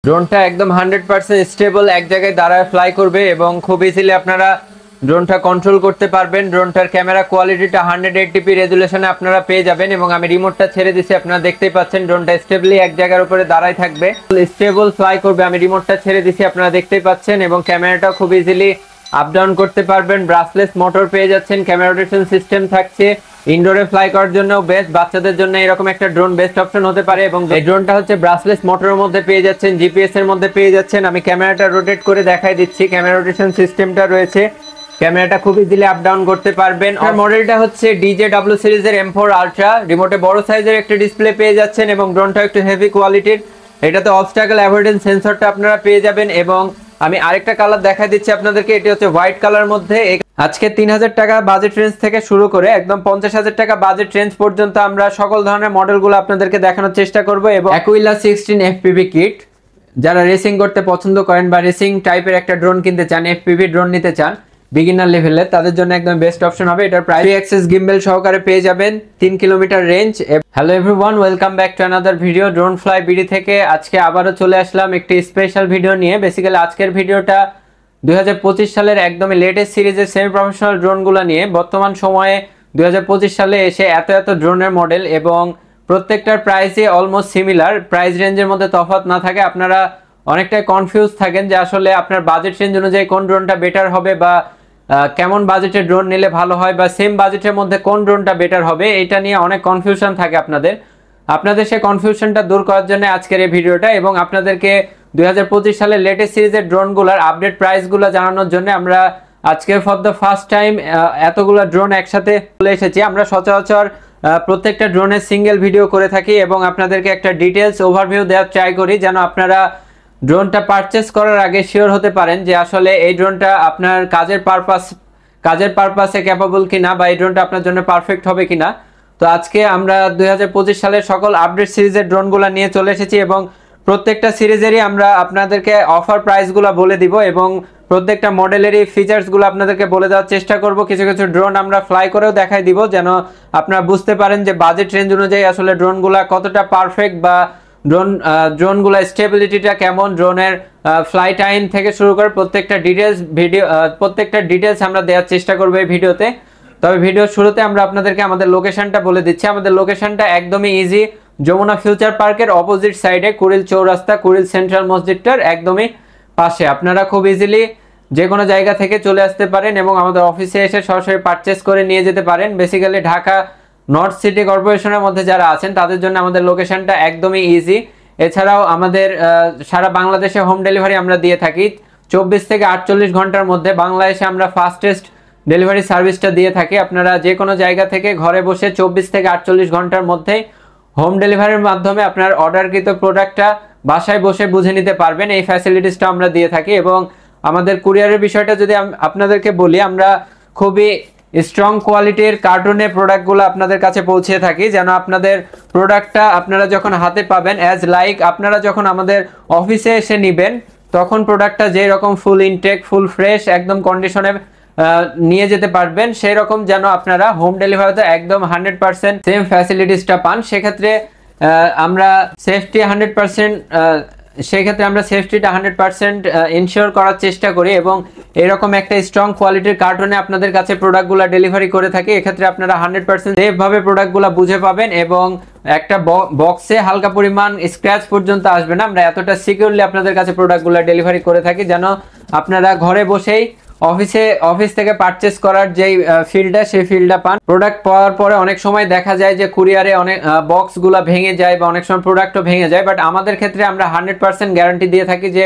ড্রোনটা একদম 100% স্টেবল এক জায়গায় দাঁড়ায় ফ্লাই করবে এবং খুব ইজিলি আপনারা ড্রোনটা কন্ট্রোল করতে পারবেন। ড্রোনটার ক্যামেরা কোয়ালিটিটা 180p রেজুলেশনে আপনারা পেয়ে যাবেন এবং আমি রিমোটটা ছেড়ে দিছি, আপনারা দেখতেই পাচ্ছেন ড্রোনটা স্টেবলি এক জায়গার উপরে দাঁড়ায় থাকবে, স্টেবল ফ্লাই করবে। আমি রিমোটটা ছেড়ে দিছি, আপনারা দেখতেই পাচ্ছেন এবং ক্যামেরাটা খুব ইজিলি আপ ডাউন করতে পারবেন। ব্রাসলেস মোটর পেয়ে যাচ্ছেন, ক্যামেরা রোটেশন সিস্টেম থাকছে। ইনডোরে ফ্লাই করার জন্য বেস্ট, বাচ্চাদের জন্য এরকম একটা ড্রোন বেস্ট অপশন হতে পারে। এবং এই ড্রোনটা হচ্ছে ব্রাসলেস মোটরের মধ্যে পেয়ে যাচ্ছেন, জিপিএস এর মধ্যে পেয়ে যাচ্ছেন। আমি ক্যামেরাটা রোটেট করে দেখাই দিচ্ছি, ক্যামেরা রোটেশন সিস্টেমটা রয়েছে, ক্যামেরাটা খুব ইজিলি আপ ডাউন করতে পারবেন। আর মডেলটা হচ্ছে DJW সিরিজের M4 আলট্রা। রিমোটে বড় সাইজের একটা ডিসপ্লে পেয়ে যাচ্ছেন এবং ড্রোনটা একটু হেভি কোয়ালিটির। এটাতে অবস্টাকল অ্যাভয়েডেন্স সেন্সরটা আপনারা পেয়ে যাবেন। এবং আমি আরেকটা কালার দেখাই দিচ্ছি আপনাদেরকে, এটি হচ্ছে হোয়াইট কালার মধ্যে। আজকে 3000 টাকা বাজেট রেঞ্জ থেকে শুরু করে একদম 50,000 টাকা বাজেট রেঞ্জ পর্যন্ত আমরা সকল ধরনের মডেলগুলো আপনাদেরকে দেখানোর চেষ্টা করব। এবং অ্যাকুইলা 16 FPV কিট, যারা রেসিং করতে পছন্দ করেন বা রেসিং টাইপের একটা ড্রোন কিনতে চান, FPV ড্রোন নিতে চান বিগিনার লেভেলে, তাদের জন্য একদম বেস্ট অপশন হবে। এটার প্রাইস 3 অ্যাক্সেস গিম্বল সহকারে পেয়ে যাবেন, 3 kilometre range. Hello everyone, welcome back to another video drone fly BD থেকে। আজকে আবারও চলে আসলাম একটি স্পেশাল ভিডিও নিয়ে। বেসিক্যালি আজকের ভিডিওটা 2025 সালের একদমই লেটেস্ট সিরিজের সেমি প্রফেশনাল ড্রোনগুলো নিয়ে। বর্তমান সময়ে 2025 সালে এসে এত ড্রোনের মডেল এবং প্রত্যেকটার প্রাইসই অলমোস্ট সিমিলার, প্রাইস রেঞ্জের মধ্যে তফাৎ না থাকে। আপনারা অনেকটাই কনফিউজ থাকেন যে আসলে আপনার বাজেট রেঞ্জ অনুযায়ী কোন ড্রোনটা বেটার হবে বা কেমন বাজেটের ড্রোন নিলে ভালো হয় বা সেম বাজেটের মধ্যে কোন ড্রোনটা বেটার হবে, এটা নিয়ে অনেক কনফিউশন থাকে আপনাদের সেই কনফিউশনটা দূর করার জন্য আজকের এই ভিডিওটা। এবং আপনাদেরকে 2025 সালের লেটেস্ট সিরিজের ড্রোনগুলোর আপডেট প্রাইসগুলো জানানোর জন্য আমরা আজকে ফর দ্য ফার্স্ট টাইম এতগুলো ড্রোন একসাথে চলে এসেছি। আমরা সচরাচর প্রত্যেকটা ড্রোনের সিঙ্গেল ভিডিও করে থাকি এবং আপনাদেরকে একটা ডিটেলস ওভারভিউ দেওয়ার ট্রাই করি, যেন আপনারা ড্রোনটা পারচেস করার আগে শিওর হতে পারেন যে আসলে এই ড্রোনটা আপনার কাজের পারপাসে ক্যাপাবল কিনা বা এই ড্রোনটা আপনার জন্য পারফেক্ট হবে কিনা। তো আজকে আমরা 2025 সালের সকল আপডেট সিরিজের ড্রোনগুলো নিয়ে চলে এসেছি এবং প্রত্যেকটা সিরিজেরই আমরা আপনাদেরকে অফার প্রাইসগুলো বলে দিব এবং প্রত্যেকটা মডেলেরই ফিচার্সগুলো আপনাদেরকে বলে দেওয়ার চেষ্টা করব। কিছু কিছু ড্রোন আমরা ফ্লাই করেও দেখাই দিব, যেন আপনারা বুঝতে পারেন যে বাজেট রেঞ্জ অনুযায়ী আসলে ড্রোনগুলো কতটা পারফেক্ট বা ড্রোনগুলো স্টেবিলিটিটা কেমন, ড্রোনের ফ্লাই টাইম থেকে শুরু করে প্রত্যেকটা ডিটেলস আমরা দেওয়ার চেষ্টা করব এই ভিডিওতে। তবে ভিডিওর শুরুতে আমরা আপনাদেরকে আমাদের লোকেশনটা বলে দিচ্ছি। আমাদের লোকেশনটা একদমই ইজি, যমুনা ফিউচার পার্কের অপোজিট সাইডে কুড়িল চৌরাস্তা, কুড়িল সেন্ট্রাল মসজিদটার একদমই পাশে। আপনারা খুব ইজিলি যে কোনো জায়গা থেকে চলে আসতে পারেন এবং আমাদের অফিসে এসে সরাসরি পারচেস করে নিয়ে যেতে পারেন। বেসিক্যালি ঢাকা নর্থ সিটি কর্পোরেশনের মধ্যে যারা আছেন তাদের জন্য আমাদের লোকেশনটা একদমই ইজি। এছাড়াও আমাদের সারা বাংলাদেশে হোম ডেলিভারি আমরা দিয়ে থাকি 24 থেকে 48 ঘন্টার মধ্যে। বাংলাদেশে আমরা ফাস্টেস্ট ডেলিভারি সার্ভিসটা দিয়ে থাকি। আপনারা যে কোনো জায়গা থেকে ঘরে বসে 24 থেকে 48 ঘন্টার মধ্যে হোম ডেলিভারির মাধ্যমে আপনার অর্ডারকৃত প্রোডাক্টটা বাসায় বসে বুঝে নিতে পারবেন। এই ফ্যাসিলিটিসটা আমরা দিয়ে থাকি। এবং আমাদের কুরিয়ারের বিষয়টা যদি আপনাদেরকে বলি, আমরা খুবই স্ট্রং কোয়ালিটির কার্টুনের প্রোডাক্টগুলো আপনাদের কাছে পৌঁছে থাকি, যেন আপনাদের প্রোডাক্টটা আপনারা যখন হাতে পাবেন অ্যাজ লাইক আপনারা যখন আমাদের অফিসে এসে নেবেন তখন প্রোডাক্টটা যেরকম ফুল ইনটেক, ফুল ফ্রেশ, একদম কন্ডিশনে নিয়ে যেতে পারবেন, সেই রকম যেন আপনারা হোম ডেলিভারিতে একদম 100% সেম ফ্যাসিলিটিসটা পান। সেক্ষেত্রে আমরা সেফটিটা 100% ইনশিওর করার চেষ্টা করি এবং এরকম একটা স্ট্রং কোয়ালিটির কার্টুনে আপনাদের কাছে প্রোডাক্টগুলো ডেলিভারি করে থাকি। এক্ষেত্রে আপনারা 100% সেফভাবে প্রোডাক্টগুলো বুঝে পাবেন এবং একটা বক্সে হালকা পরিমাণ স্ক্র্যাচ পর্যন্ত আসবে না। আমরা এতটা সিকিউরলি আপনাদের কাছে প্রোডাক্টগুলো ডেলিভারি করে থাকি, যেন আপনারা ঘরে বসেই অফিস থেকে পারচেস করার যেই ফিল্ডটা, সেই ফিল্ডটা পান। প্রোডাক্ট পাওয়ার পরে অনেক সময় দেখা যায় যে কুরিয়ারে অনেক বক্সগুলো ভেঙে যায় বা অনেক সময় প্রোডাক্টও ভেঙে যায়, বাট আমাদের ক্ষেত্রে আমরা 100% গ্যারান্টি দিয়ে থাকি যে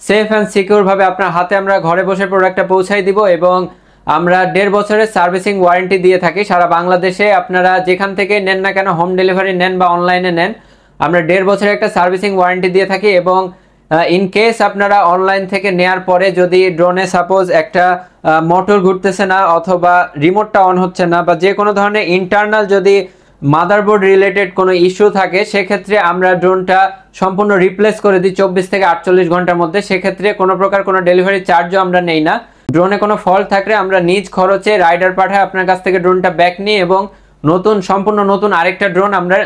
সেফ অ্যান্ড সিকিউরভাবে আপনার হাতে আমরা ঘরে বসে প্রোডাক্টটা পৌঁছাই দিব। এবং আমরা 1.5 বছরের সার্ভিসিং ওয়ারেন্টি দিয়ে থাকি সারা বাংলাদেশে। আপনারা যেখান থেকে নেন না কেন, হোম ডেলিভারি নেন বা অনলাইনে নেন, আমরা 1.5 বছরের একটা সার্ভিসিং ওয়ারেন্টি দিয়ে থাকি। এবং ইন কেস আপনারা অনলাইন থেকে নেয়ার পরে যদি ড্রোনে সাপোজ একটা মোটর ঘুরতেছে না অথবা রিমোটটা অন হচ্ছে না বা যে কোনো ধরনের ইন্টারনাল যদি মাদারবোর্ড রিলেটেড কোনো ইস্যু থাকে, সেক্ষেত্রে আমরা ড্রোনটা সম্পূর্ণ রিপ্লেস করে দিই 24 থেকে 48 ঘন্টার মধ্যে। সেক্ষেত্রে কোনো প্রকার কোনো ডেলিভারি চার্জও আমরা নেই না। ড্রোনে কোনো ফল্ট থাকলে আমরা নিজ খরচে রাইডার পাঠাই আপনার কাছ থেকে ড্রোনটা ব্যাক নিই এবং সম্পূর্ণ নতুন আরেকটা ড্রোন আমরা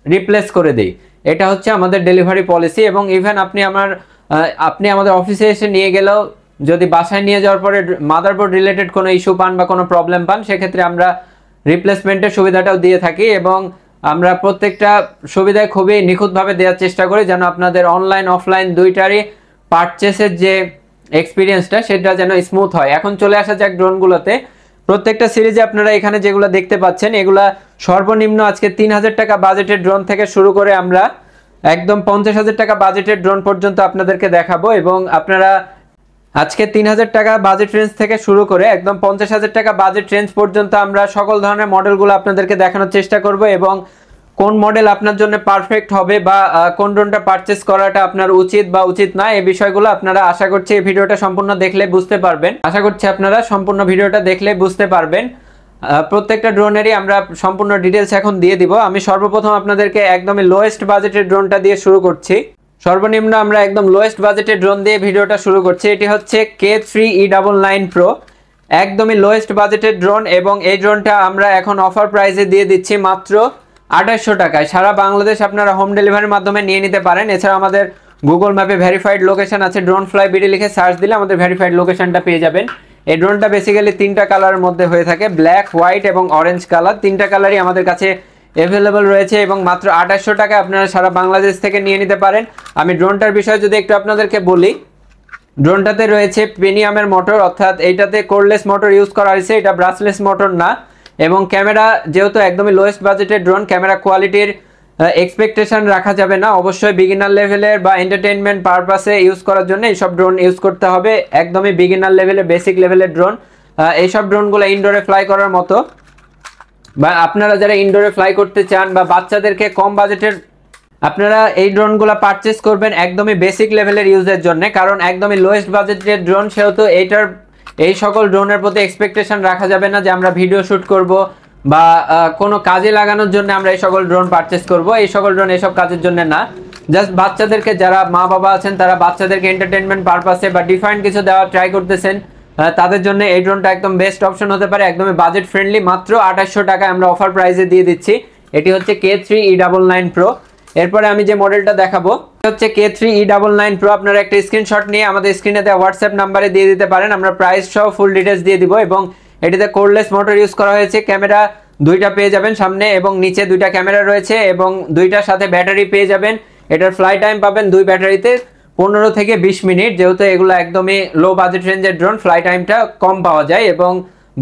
রিপ্লেস করে দিই। এটা হচ্ছে আমাদের ডেলিভারি পলিসি। এবং ইভেন আপনি আমাদের অফিসে এসে নিয়ে গেলেও যদি বাসায় নিয়ে যাওয়ার পরে মাদারবোর্ড রিলেটেড কোনো ইস্যু পান বা কোনো প্রবলেম পান, সেক্ষেত্রে আমরা রিপ্লেসমেন্টের সুবিধাটাও দিয়ে থাকি। এবং আমরা প্রত্যেকটা সুবিধায় খুবই নিখুঁতভাবে দেওয়ার চেষ্টা করি, যেন আপনাদের অনলাইন অফলাইন দুইটারই পারচেসের যে এক্সপিরিয়েন্সটা সেটা যেন স্মুথ হয়। এখন চলে আসা যাক ড্রোনগুলোতে। প্রত্যেকটা সিরিজে আপনারা এখানে যেগুলো দেখতে পাচ্ছেন, এগুলা সর্বনিম্ন আজকে 3000 টাকা বাজেটের ড্রোন থেকে শুরু করে আমরা একদম 50,000 টাকা বাজেটের ড্রোন পর্যন্ত আপনাদেরকে দেখাবো। এবং আপনারা আজকে 3000 টাকা বাজেট রেঞ্জ থেকে শুরু করে একদম 50,000 টাকা বাজেট রেঞ্জ পর্যন্ত আমরা সকল ধরনের মডেলগুলো আপনাদেরকে দেখানোর চেষ্টা করব। এবং কোন মডেল আপনার জন্য পারফেক্ট হবে বা কোন ড্রোনটা পারচেস করাটা আপনার উচিত বা উচিত না, এই বিষয়গুলো আপনারা আশা করছি এই ভিডিওটা সম্পূর্ণ দেখলে বুঝতে পারবেন। আশা করছি আপনারা সম্পূর্ণ ভিডিওটা দেখলে বুঝতে পারবেন। প্রত্যেকটা ড্রোনেরই আমরা সম্পূর্ণ ডিটেলস এখন দিয়ে দিব। আমি সর্বপ্রথম আপনাদেরকে একদমই লোয়েস্ট বাজেটের ড্রোনটা দিয়ে শুরু করছি। সর্বনিম্ন আমরা একদম লোয়েস্ট বাজেটের ড্রোন দিয়ে ভিডিওটা শুরু করছি। এটি হচ্ছে K3E99 Pro, একদমই লোয়েস্ট বাজেটের ড্রোন। এবং এই ড্রোনটা আমরা এখন অফার প্রাইসে দিয়ে দিচ্ছি মাত্র 2800 টাকায়। সারা বাংলাদেশ আপনারা হোম ডেলিভারির মাধ্যমে নিয়ে নিতে পারেন। এছাড়া আমাদের গুগল ম্যাপে ভেরিফাইড লোকেশন আছে, ড্রোন ফ্লাই বিডি লিখে সার্চ দিলে আমাদের ভেরিফাইড লোকেশনটা পেয়ে যাবেন। এই ড্রোনটা বেসিক্যালি 3টা কালারের মধ্যে হয়ে থাকে, ব্ল্যাক, হোয়াইট এবং অরেঞ্জ কালার। 3টা কালারই আমাদের কাছে অ্যাভেলেবল রয়েছে এবং মাত্র 2800 টাকায় আপনারা সারা বাংলাদেশ থেকে নিয়ে নিতে পারেন। আমি ড্রোনটার বিষয়ে যদি একটু আপনাদেরকে বলি, ড্রোনটাতে রয়েছে প্রিমিয়ামের মোটর, অর্থাৎ এইটাতে কোরলেস মোটর ইউজ করা হয়েছে, এটা ব্রাশলেস মোটর না। এবং ক্যামেরা যেহেতু একদমই লোয়েস্ট বাজেটের ড্রোন, ক্যামেরা কোয়ালিটির এক্সপেকটেশন রাখা যাবে না। অবশ্যই বিগিনার লেভেলের বা এন্টারটেইনমেন্ট পারপাসে ইউজ করার জন্য এইসব ড্রোন ইউজ করতে হবে। একদমই বিগিনার লেভেলের, বেসিক লেভেলের ড্রোন। এইসব ড্রোনগুলো ইনডোরে ফ্লাই করার মতো, বা আপনারা যারা ইনডোরে ফ্লাই করতে চান বা বাচ্চাদেরকে কম বাজেটের, আপনারা এই ড্রোনগুলো পারচেস করবেন একদমই বেসিক লেভেলের ইউজের জন্য। কারণ একদমই লোয়েস্ট বাজেটের ড্রোন, সেহেতু এই সকল ড্রোনের প্রতি এক্সপেকটেশন রাখা যাবে না যে আমরা ভিডিও শ্যুট করব বা কোনো কাজে লাগানোর জন্য আমরা এই সকল ড্রোন পারচেস করব। এই সকল ড্রোন এইসব কাজের জন্য না, জাস্ট বাচ্চাদেরকে, যারা মা বাবা আছেন তারা বাচ্চাদেরকে এন্টারটেনমেন্ট পারপাসে বা ডিফারেন্ট কিছু দেওয়া ট্রাই করতেছেন, তাদের জন্য এই ড্রোনটা একদম বেস্ট অপশন হতে পারে। একদমই বাজেট ফ্রেন্ডলি, মাত্র 2800 টাকায় আমরা অফার প্রাইসে দিয়ে দিচ্ছি। এটি হচ্ছে K3E99 Pro। এরপরে আমি যে মডেলটা দেখাবো হচ্ছে K3E99 Pro। আপনারা একটা স্ক্রিনশট নিয়ে আমাদের স্ক্রিনে দেওয়া হোয়াটসঅ্যাপ নাম্বারে দিয়ে দিতে পারেন, আমরা প্রাইস সহ ফুল ডিটেলস দিয়ে দিব। এবং এটিতে কোরলেস মোটর ইউজ করা হয়েছে, ক্যামেরা 2টা পেয়ে যাবেন, সামনে এবং নিচে 2টা ক্যামেরা রয়েছে এবং 2টার সাথে ব্যাটারি পেয়ে যাবেন। এটার ফ্লাই টাইম পাবেন 2 ব্যাটারিতে 15 থেকে 20 মিনিট। যেহেতু এগুলো একদমই লো বাজেট রেঞ্জের ড্রোন, ফ্লাই টাইমটা কম পাওয়া যায় এবং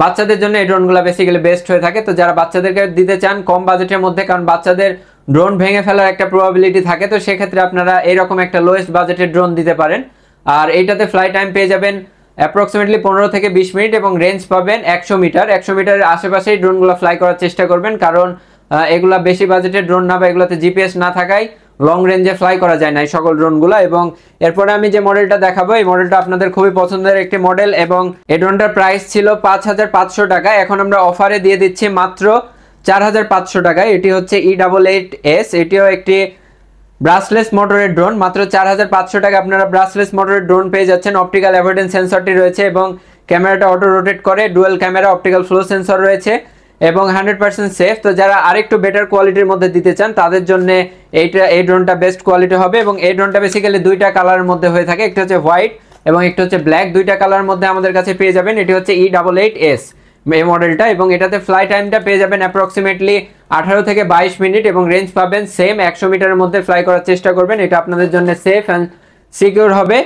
বাচ্চাদের জন্য এই ড্রোনগুলো বেসিক্যালি বেস্ট হয়ে থাকে। তো যারা বাচ্চাদেরকে দিতে চান কম বাজেটের মধ্যে, কারণ বাচ্চাদের ড্রোন ভেঙে ফেলার একটা প্রবাবিলিটি থাকে, তো সেক্ষেত্রে আপনারা এরকম একটা লোয়েস্ট বাজেটের ড্রোন দিতে পারেন। আর এইটাতে ফ্লাই টাইম পেয়ে যাবেন অ্যাপ্রক্সিমেটলি 15 থেকে 20 মিনিট এবং রেঞ্জ পাবেন 100 মিটার। 100 মিটারের আশেপাশেই ড্রোনগুলো ফ্লাই করার চেষ্টা করবেন, কারণ এগুলা বেশি বাজেটের ড্রোন না বা এগুলোতে জিপিএস না থাকায় লং রেঞ্জে ফ্লাই করা যায় না এই সকল ড্রোনগুলো। এবং এরপরে আমি যে মডেলটা দেখাবো, এই মডেলটা আপনাদের খুবই পছন্দের একটি মডেল এবং এই ড্রোনটার প্রাইস ছিল 5500 টাকা। এখন আমরা অফারে দিয়ে দিচ্ছি মাত্র 4500 টাকায়। এটি হচ্ছে E88S, এটিও একটি ব্রাশলেস মোটরের ড্রোন। মাত্র 4500 টাকা আপনারা ব্রাশলেস মোটরের ড্রোন পেয়ে যাচ্ছেন। অপটিক্যাল অ্যাভয়েডেন্স সেন্সরটি রয়েছে এবং ক্যামেরাটা অটো রোটেট করে, dual camera, optical flow sensor রয়েছে এবং 100% সেফ। তো যারা আরেকটু বেটার কোয়ালিটির মধ্যে দিতে চান তাদের জন্য এই ড্রোনটা বেস্ট কোয়ালিটি হবে। এবং এই ড্রোনটা বেসিক্যালি 2টা কালারের মধ্যে হয়ে থাকে, একটা হচ্ছে হোয়াইট এবং একটা হচ্ছে ব্ল্যাক। 2টা কালারের মধ্যে আমাদের কাছে পেয়ে যাবেন। এটি হচ্ছে E88S এই মডেলটা এবং এটাতে ফ্লাই টাইমটা পেয়ে যাবেন অ্যাপ্রক্সিমেটলি 18 থেকে 22 মিনিট এবং রেঞ্জ পাবেন সেম 100 মিটারের মধ্যে ফ্লাই করার চেষ্টা করবেন। এটা আপনাদের জন্য সেফ অ্যান্ড সিকিউর হবে।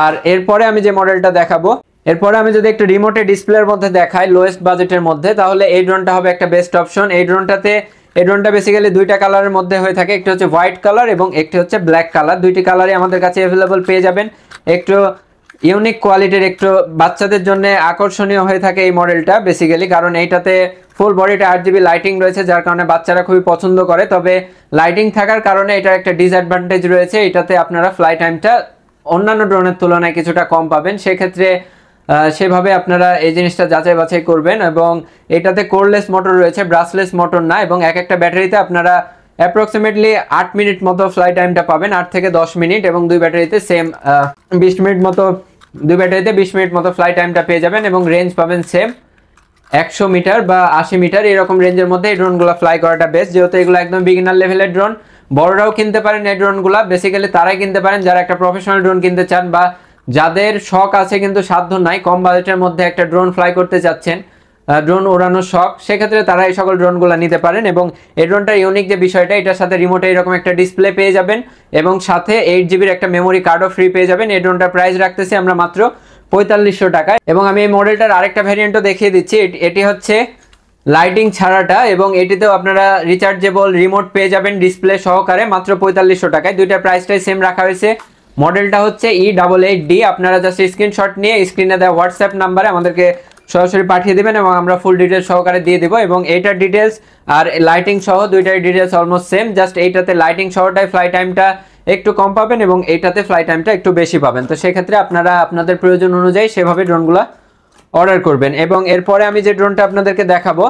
আর এরপরে আমি যে মডেলটা দেখাবো, এরপরে আমি যদি একটু রিমোটে ডিসপ্লের মধ্যে দেখাই লোয়েস্ট বাজেটের মধ্যে, তাহলে এই ড্রোনটা হবে একটা বেস্ট অপশন। এই ড্রোনটা বেসিক্যালি 2টা কালারের মধ্যে হয়ে থাকে, একটি হচ্ছে হোয়াইট কালার এবং একটি হচ্ছে ব্ল্যাক কালার। 2টি কালারই আমাদের কাছে অ্যাভেলেবল পেয়ে যাবেন। একটু ইউনিক কোয়ালিটির, একটু বাচ্চাদের জন্য আকর্ষণীয় হয়ে থাকে এই মডেলটা বেসিক্যালি, কারণ এইটাতে ফুল বডিতে 8GB লাইটিং রয়েছে, যার কারণে বাচ্চারা খুবই পছন্দ করে। তবে লাইটিং থাকার কারণে এটার একটা ডিসঅ্যাডভান্টেজ রয়েছে, এটাতে আপনারা ফ্লাই টাইমটা অন্যান্য ড্রোনের তুলনায় কিছুটা কম পাবেন। সেক্ষেত্রে সেভাবে আপনারা এই জিনিসটা যাচাই বাছাই করবেন। এবং এটাতে কোরলেস মোটর রয়েছে, ব্রাশলেস মোটর না। এবং একটা ব্যাটারিতে আপনারা অ্যাপ্রক্সিমেটলি 8 মিনিট মতো ফ্লাই টাইমটা পাবেন, 8 থেকে 10 মিনিট। এবং 2 ব্যাটারিতে সেম 20 মিনিট মতো, 2 ব্যাটারিতে 20 মিনিট মতো ফ্লাই টাইমটা পেয়ে যাবেন এবং রেঞ্জ পাবেন সেম 100 মিটার বা 80 মিটার, এরকম রেঞ্জের মধ্যে এই ড্রোনগুলো ফ্লাই করাটা বেস্ট। যেহেতু এগুলো একদম বিগিনার লেভেলের ড্রোন, বড়রাও কিনতে পারেন এই ড্রোনগুলা। বেসিক্যালি তারাই কিনতে পারেন যারা একটা প্রফেশনাল ড্রোন কিনতে চান বা যাদের শখ আছে কিন্তু সাধ্য নাই, কম বাজেটের মধ্যে একটা ড্রোন ফ্লাই করতে চাচ্ছেন, ড্রোন ওড়ানোর শখ, সেক্ষেত্রে তারা এই সকল ড্রোনগুলো নিতে পারেন। এবং এই ড্রোনটার ইউনিক যে বিষয়টা, এটার সাথে রিমোটে এরকম একটা ডিসপ্লে পেয়ে যাবেন এবং সাথে 8 GB একটা মেমোরি কার্ডও ফ্রি পেয়ে যাবেন। এই ড্রোনটার প্রাইস রাখতেছি আমরা মাত্র 4500 টাকায়। এবং আমি এই মডেলটার আরেকটা ভ্যারিয়েন্টও দেখিয়ে দিচ্ছি। এটি হচ্ছে লাইটিং ছাড়াটা এবং এটিতেও আপনারা রিচার্জেবল রিমোট পেয়ে যাবেন ডিসপ্লে সহকারে মাত্র 4500 টাকায়। দুইটার প্রাইসটাই সেম রাখা হয়েছে। মডেলটা হচ্ছে E88D। আপনারা জাস্ট স্ক্রিনশট নিয়ে স্ক্রিনে দেওয়া হোয়াটসঅ্যাপ নাম্বারে আমাদেরকে সরাসরি পাঠিয়ে দেবেন এবং আমরা ফুল ডিটেলস সহকারে দিয়ে দেবো। এবং এইটার ডিটেলস আর লাইটিং সহ দুইটার ডিটেলস অলমোস্ট সেম, জাস্ট এইটাতে লাইটিং সহটাই ফ্লাই টাইমটা একটু কম পাবেন এবং এইটাতে ফ্লাই টাইমটা একটু বেশি পাবেন। তো সেক্ষেত্রে আপনারা আপনাদের প্রয়োজন অনুযায়ী সেভাবে ড্রোনগুলো অর্ডার করবেন। এবং এরপরে আমি যে ড্রোনটা আপনাদেরকে দেখাবো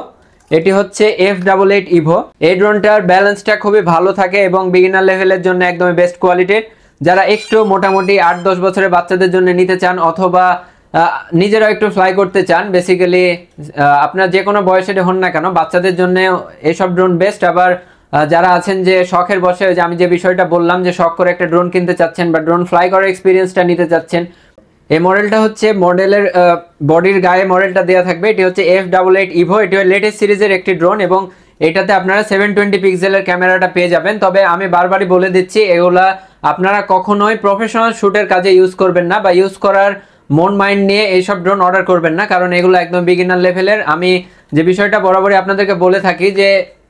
এটি হচ্ছে F88 Evo। এই ড্রোনটার ব্যালেন্সটা খুবই ভালো থাকে এবং বিগিনার লেভেলের জন্য একদমই বেস্ট কোয়ালিটির। যারা একটু মোটামুটি 8-10 বছরের বাচ্চাদের জন্য নিতে চান অথবা নিজেরা একটু ফ্লাই করতে চান, বেসিক্যালি আপনার যে কোনো বয়সের হন না কেন বাচ্চাদের জন্য এইসব ড্রোন বেস্ট। আবার যারা আছেন যে শখের বসে, যে আমি যে বিষয়টা বললাম যে শখ করে একটা ড্রোন কিনতে চাচ্ছেন বা ড্রোন ফ্লাই করার এক্সপিরিয়েন্সটা নিতে চাচ্ছেন, এই মডেলটা হচ্ছে মডেলের বডির গায়ে মডেলটা দেওয়া থাকবে। এটি হচ্ছে F88 Evo। এটি লেটেস্ট সিরিজের একটি ড্রোন এবং এটাতে আপনারা 720 পিক্সেলের ক্যামেরাটা পেয়ে যাবেন। তবে আমি বারবারই বলে দিচ্ছি এগুলা আপনারা কখনোই প্রফেশনাল শ্যুটের কাজে ইউজ করবেন না বা ইউজ করার মন মাইন্ড নিয়ে এইসব ড্রোন অর্ডার করবেন না, কারণ এগুলো একদম বিগিনার লেভেলের। আমি যে বিষয়টা বরাবরই আপনাদেরকে বলে থাকি যে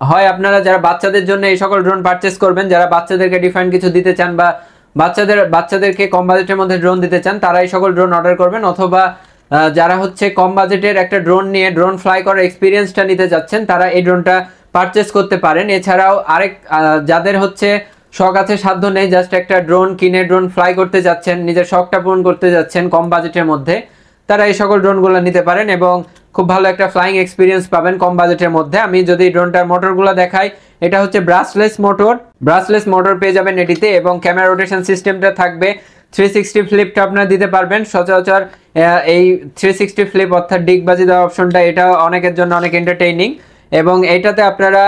হয় আপনারা যারা বাচ্চাদের জন্য এই সকল ড্রোন পারচেস করবেন, যারা বাচ্চাদেরকে ডিফারেন্ট কিছু দিতে চান বা বাচ্চাদেরকে কম বাজেটের মধ্যে ড্রোন দিতে চান তারা এই সকল ড্রোন অর্ডার করবেন, অথবা যারা হচ্ছে কম বাজেটের একটা ড্রোন নিয়ে ড্রোন ফ্লাই করার এক্সপিরিয়েন্সটা নিতে যাচ্ছেন তারা এই ড্রোনটা পারচেস করতে পারেন। এছাড়াও যাদের হচ্ছে শখ আছে সাধ্য নেই, জাস্ট একটা ড্রোন কিনে ড্রোন ফ্লাই করতে যাচ্ছেন, নিজের শখটা পূরণ করতে যাচ্ছেন কম বাজেটের মধ্যে, তারা এই সকল ড্রোনগুলো নিতে পারেন এবং খুব ভালো একটা ফ্লাইং এক্সপিরিয়েন্স পাবেন কম বাজেটের মধ্যে। আমি যদি ড্রোনটার মোটরগুলো দেখাই, এটা হচ্ছে ব্রাশলেস মোটর পেয়ে যাবেন এটিতে এবং ক্যামেরা রোটেশন সিস্টেমটা থাকবে 360 ফ্লিপটা আপনারা দিতে পারবেন। সচরাচর এই 360 ফ্লিপ অর্থাৎ ডিগবাজি দেওয়ার অপশনটা এটা অনেকের জন্য অনেক এন্টারটেইনিং। এবং এটাতে আপনারা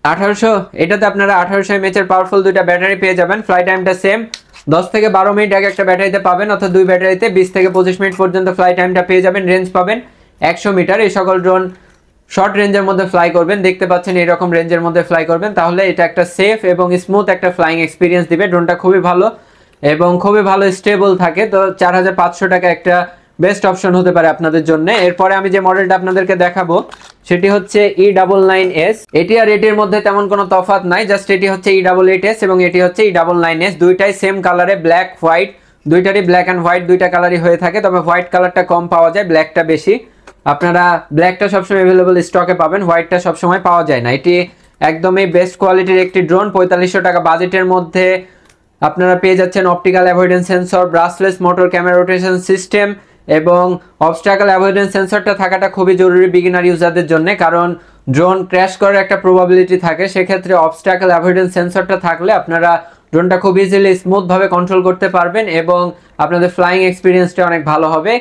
1800 mAh এর পাওয়ারফুল দুইটা ব্যাটারি পেয়ে যাবেন। ফ্লাই টাইমটা সেম 10 থেকে 12 মিনিট আগে একটা ব্যাটারিতে পাবেন, অর্থাৎ দুই ব্যাটারিতে 20 থেকে 25 মিনিট পর্যন্ত ফ্লাই টাইমটা পেয়ে যাবেন। রেঞ্জ পাবেন 100 মিটার। এই সকল ড্রোন শর্ট রেঞ্জের মধ্যে ফ্লাই করবেন, দেখতে পাচ্ছেন এরকম রেঞ্জের মধ্যে ফ্লাই করবেন, তাহলে এটা একটা সেফ এবং স্মুথ একটা ফ্লাইং এক্সপিরিয়েন্স দিবে। ড্রোনটা খুবই ভালো এবং খুবই ভালো স্টেবল থাকে। তো 4500 টাকা একটা বেস্ট অপশন হতে পারে আপনাদের জন্য। এরপরে আমি যে মডেলটা আপনাদেরকে দেখাবো সেটি হচ্ছে E99S। এটি আর এটির মধ্যে তেমন কোনো তফাৎ নাই, জাস্ট এটি হচ্ছে E88S এবং এটি হচ্ছে E99S। দুইটাই সেম কালারে, ব্ল্যাক হোয়াইট, দুইটারই ব্ল্যাক অ্যান্ড হোয়াইট দুইটা কালারই হয়ে থাকে, তবে হোয়াইট কালারটা কম পাওয়া যায়, ব্ল্যাকটা বেশি। আপনারা ব্ল্যাকটা সবসময় অ্যাভেলেবল স্টকে পাবেন, হোয়াইটটা সবসময় পাওয়া যায় না। এটি একদমই বেস্ট কোয়ালিটির একটি ড্রোন। 4500 টাকা বাজেটের মধ্যে আপনারা পেয়ে যাচ্ছেন optical avoidance sensor, brushless motor, camera rotation system এবং অবস্ট্যাকল অ্যাভয়েডেন্স সেন্সরটা থাকাটা খুবই জরুরি বিগিনার ইউজারদের জন্য, কারণ ড্রোন ক্র্যাশ করার একটা প্রবাবিলিটি থাকে। সেক্ষেত্রে অবস্ট্যাকল অ্যাভয়েডেন্স সেন্সরটা থাকলে আপনারা ড্রোনটা খুব ইজিলি স্মুথভাবে কন্ট্রোল করতে পারবেন এবং আপনাদের ফ্লাইং এক্সপিরিয়েন্সটা অনেক ভালো হবে।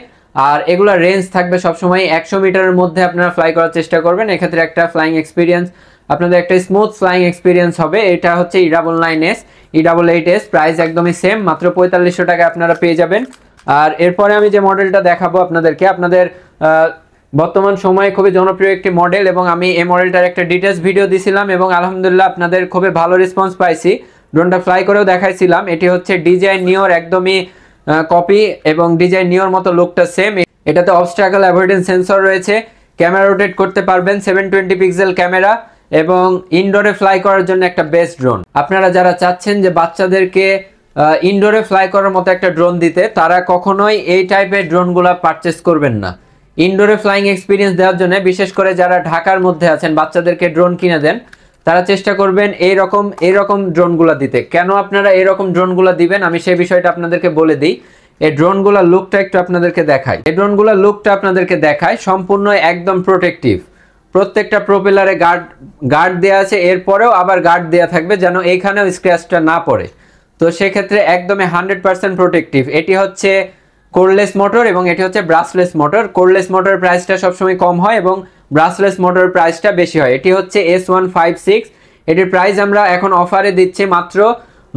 আর এগুলো রেঞ্জ থাকবে সবসময় 100 মিটারের মধ্যে আপনারা ফ্লাই করার চেষ্টা করবেন। এক্ষেত্রে একটা ফ্লাইং এক্সপিরিয়েন্স আপনাদের একটা স্মুথ ফ্লাইং এক্সপিরিয়েন্স হবে। এটা হচ্ছে E99S, E88S, প্রাইস একদমই সেম, মাত্র 4500 টাকা আপনারা পেয়ে যাবেন। আর এরপরে আমি যে মডেলটা দেখাবো আপনাদেরকে, আপনাদের বর্তমান সময়ে খুবই জনপ্রিয় একটি মডেল এবং আমি এই মডেলটার একটা ডিটেলস ভিডিও দিয়েছিলাম এবং আলহামদুলিল্লাহ আপনাদের খুবই ভালো রেসপন্স পাইছি, ড্রোনটা ফ্লাই করেও দেখাইছিলাম। এটি হচ্ছে DJI Neoর একদমই কপি এবং DJI Neoর মতো লুকটা সেম। এটাতে অবস্ট্যাকল অ্যাভয়েডেন্স সেন্সর রয়েছে, ক্যামেরা রোটেট করতে পারবেন, 720 পিক্সেল ক্যামেরা এবং ইনডোরে ফ্লাই করার জন্য একটা বেস্ট ড্রোন। আপনারা যারা চাচ্ছেন যে বাচ্চাদেরকে ইনডোরে ফ্লাই করার মতো একটা ড্রোন দিতে, তারা কখনোই এই টাইপের ড্রোনগুলো পারচেস করবেন না। ইনডোরে ফ্লাইং এক্সপিরিয়েন্স দেওয়ার জন্য, বিশেষ করে যারা ঢাকার মধ্যে আছেন বাচ্চাদেরকে ড্রোন কিনে দেন, তারা চেষ্টা করবেন এইরকম ড্রোনগুলো দিতে। কেন আপনারা এরকম ড্রোনগুলো দিবেন আমি সেই বিষয়টা আপনাদেরকে বলে দিই। এই ড্রোনগুলোর লুকটা একটু আপনাদেরকে দেখাই। সম্পূর্ণ একদম প্রোটেক্টিভ, প্রত্যেকটা প্রোপেলারে গার্ড দেওয়া আছে, এরপরেও আবার গার্ড দেওয়া থাকবে যেন এইখানেও স্ক্র্যাচটা না পড়ে। তো সেক্ষেত্রে একদমই 100% প্রোটেক্টিভ। এটি হচ্ছে কোরলেস মোটর এবং এটি হচ্ছে ব্রাশলেস মোটর। কোরলেস মোটরের প্রাইসটা সবসময় কম হয় এবং ব্রাশলেস মোটরের প্রাইসটা বেশি হয়। এটি হচ্ছে S156, এটির প্রাইস আমরা এখন অফারে দিচ্ছি মাত্র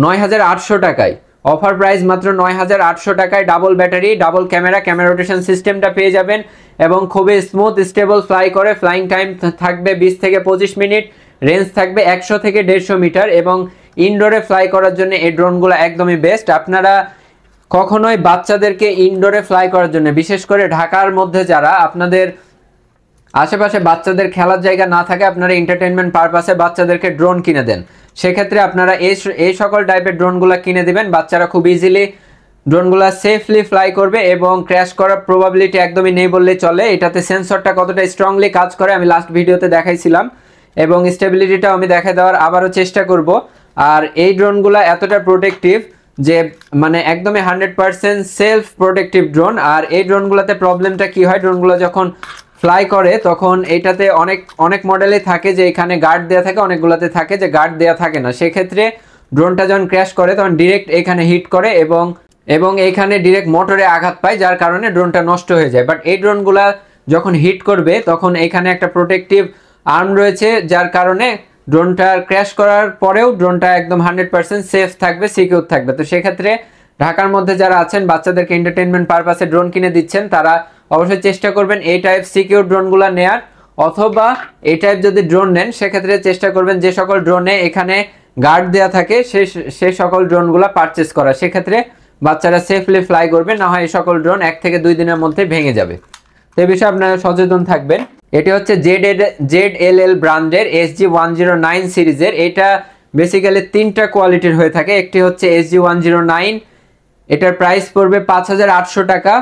৯,৮০০ টাকায়। অফার প্রাইস মাত্র ৯,৮০০ টাকায়। Double battery, double camera, camera rotation সিস্টেমটা পেয়ে যাবেন এবং খুবই স্মুথ স্টেবল ফ্লাই করে। ফ্লাইং টাইম থাকবে 20 থেকে 25 মিনিট, রেঞ্জ থাকবে 100 থেকে 150 মিটার এবং ইনডোরে ফ্লাই করার জন্য এই ড্রোনগুলো একদমই বেস্ট। আপনারা কখনোই বাচ্চাদেরকে ইনডোরে ফ্লাই করার জন্য, বিশেষ করে ঢাকার মধ্যে যারা আপনাদের আশেপাশে বাচ্চাদের খেলার জায়গা না থাকে, আপনারা এন্টারটেইনমেন্ট পারপাসে বাচ্চাদেরকে ড্রোন কিনে দেন, সেক্ষেত্রে আপনারা এই সকল টাইপের ড্রোনগুলো কিনে দিবেন। বাচ্চারা খুব ইজিলি ড্রোনগুলো সেফলি ফ্লাই করবে এবং ক্র্যাশ করার প্রবাবিলিটি একদমই নেই বললেই চলে। এটাতে সেন্সরটা কতটা স্ট্রংলি কাজ করে আমি লাস্ট ভিডিওতে দেখাইছিলাম এবং স্টেবিলিটিটাও আমি দেখা দেওয়ার আবারও চেষ্টা করব। আর এই ড্রোনগুলো এতটা প্রোটেক্টিভ যে মানে একদমই 100% সেলফ প্রোটেক্টিভ ড্রোন। আর এই ড্রোনগুলোতে প্রবলেমটা কি হয়, ড্রোনগুলো যখন ফ্লাই করে তখন এটাতে অনেক মডেলে থাকে যে এখানে গার্ড দেওয়া থাকে, অনেকগুলোতে থাকে যে গার্ড দেওয়া থাকে না। সেক্ষেত্রে ড্রোনটা যখন ক্র্যাশ করে তখন ডিরেক্ট এখানে হিট করে এবং এইখানে ডিরেক্ট মোটরে আঘাত পায়, যার কারণে ড্রোনটা নষ্ট হয়ে যায়। বাট এই ড্রোনগুলা যখন হিট করবে তখন এখানে একটা প্রোটেক্টিভ আর্ম রয়েছে, যার কারণে ড্রোনটা ক্র্যাশ করার পরেও ড্রোনটা একদম 100% সেফ থাকবে, সিকিউর থাকবে। তো সেক্ষেত্রে ঢাকার মধ্যে যারা আছেন বাচ্চাদেরকে এন্টারটেইনমেন্ট পারপাসে ড্রোন কিনে দিচ্ছেন, তারা অবশ্যই চেষ্টা করবেন এই টাইপ সিকিউর ড্রোনগুলো নেয়ার, অথবা এই টাইপ যদি ড্রোন নেন সেক্ষেত্রে চেষ্টা করবেন যে সকল ড্রোনে এখানে গার্ড দেওয়া থাকে সেই সকল ড্রোনগুলো পারচেস করা। সেক্ষেত্রে বাচ্চারা সেফলি ফ্লাই করবে, না হয় এই সকল ড্রোন 1 থেকে 2 দিনের মধ্যে ভেঙে যাবে। তো এই বিষয়ে আপনারা সচেতন থাকবেন। এটি হচ্ছে ZLL ব্র্যান্ডের SG-109 সিরিজের। এটা বেসিক্যালি 3টা কোয়ালিটির হয়ে থাকে। একটি হচ্ছে SG-109, এটার প্রাইস পড়বে 5,800 টাকা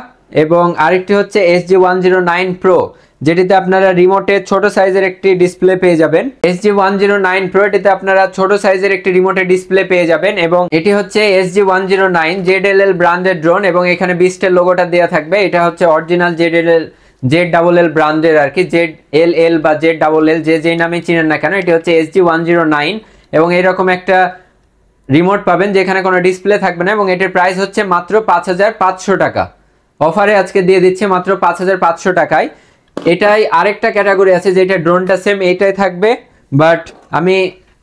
এবং আরেকটি হচ্ছে SG-109 Pro, যেটিতে আপনারা রিমোটে ছোট সাইজের একটি ডিসপ্লে পেয়ে যাবেন। SG-109 Pro এটিতে আপনারা ছোট সাইজের একটি রিমোটে ডিসপ্লে পেয়ে যাবেন এবং এটি হচ্ছে SG-109 ZLL ব্র্যান্ডের ড্রোন এবং এখানে বিস্টের লোগোটা দেওয়া থাকবে। এটা হচ্ছে অরিজিনাল ZLL ব্র্যান্ডের আর কি, ZLL বা ZLL যেই নামে চিনেন না কেন, এটি হচ্ছে SG-109 এবং এইরকম একটা রিমোট পাবেন যেখানে কোনো ডিসপ্লে থাকবে না এবং এটির প্রাইস হচ্ছে মাত্র 5,500 টাকা। অফারে আজকে দিয়ে দিচ্ছে মাত্র 5,500 টাকায়। এটাই আরেকটা ক্যাটাগরি আছে যেটা ড্রোনটা সেম এইটাই থাকবে, বাট আমি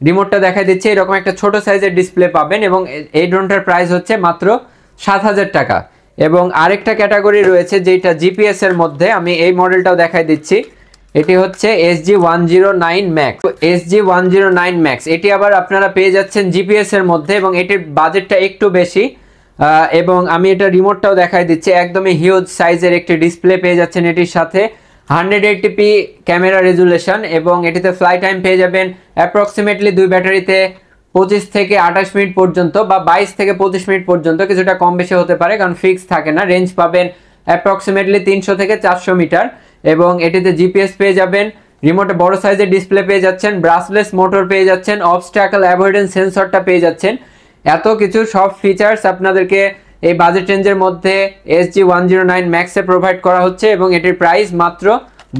রিমোটটা দেখাই দিচ্ছি। এরকম একটা ছোট সাইজের ডিসপ্লে পাবেন এবং এই ড্রোনটার প্রাইস হচ্ছে মাত্র 7,000 টাকা। এবং আরেকটা ক্যাটাগরি রয়েছে যেটা জিপিএস এর মধ্যে, আমি এই মডেলটাও দেখাই দিচ্ছি। এটি হচ্ছে SG-109 Max। SG-109 Max এটি আবার আপনারা পেয়ে যাচ্ছেন জিপিএস এর মধ্যে এবং এটির বাজেটটা একটু বেশি এবং আমি এটা রিমোটটাও দেখাই দিচ্ছি। একদমই হিউজ সাইজের একটি ডিসপ্লে পেয়ে যাচ্ছেন এটির সাথে, 180p ক্যামেরা রেজুলেশন এবং এটিতে ফ্লাই টাইম পেয়ে যাবেন অ্যাপ্রক্সিমেটলি 2 ব্যাটারিতে 25 থেকে 28 মিনিট পর্যন্ত বা 22 থেকে 25 মিনিট পর্যন্ত, কিছুটা কম বেশি হতে পারে কারণ ফিক্স থাকে না। রেঞ্জ পাবেন অ্যাপ্রক্সিমেটলি 300 থেকে 400 মিটার এবং এটিতে জিপিএস পেয়ে যাবেন, রিমোটে বড় সাইজের ডিসপ্লে পেয়ে যাচ্ছেন, ব্রাসলেস মোটর পেয়ে যাচ্ছেন, অবস্ট্যাকল অ্যাভয়েডেন্স সেন্সরটা পেয়ে যাচ্ছেন। এত কিছু সব ফিচার্স আপনাদেরকে এই বাজেট রেঞ্জের মধ্যে SG-109 Max এ প্রোভাইড করা হচ্ছে এবং এটির প্রাইস মাত্র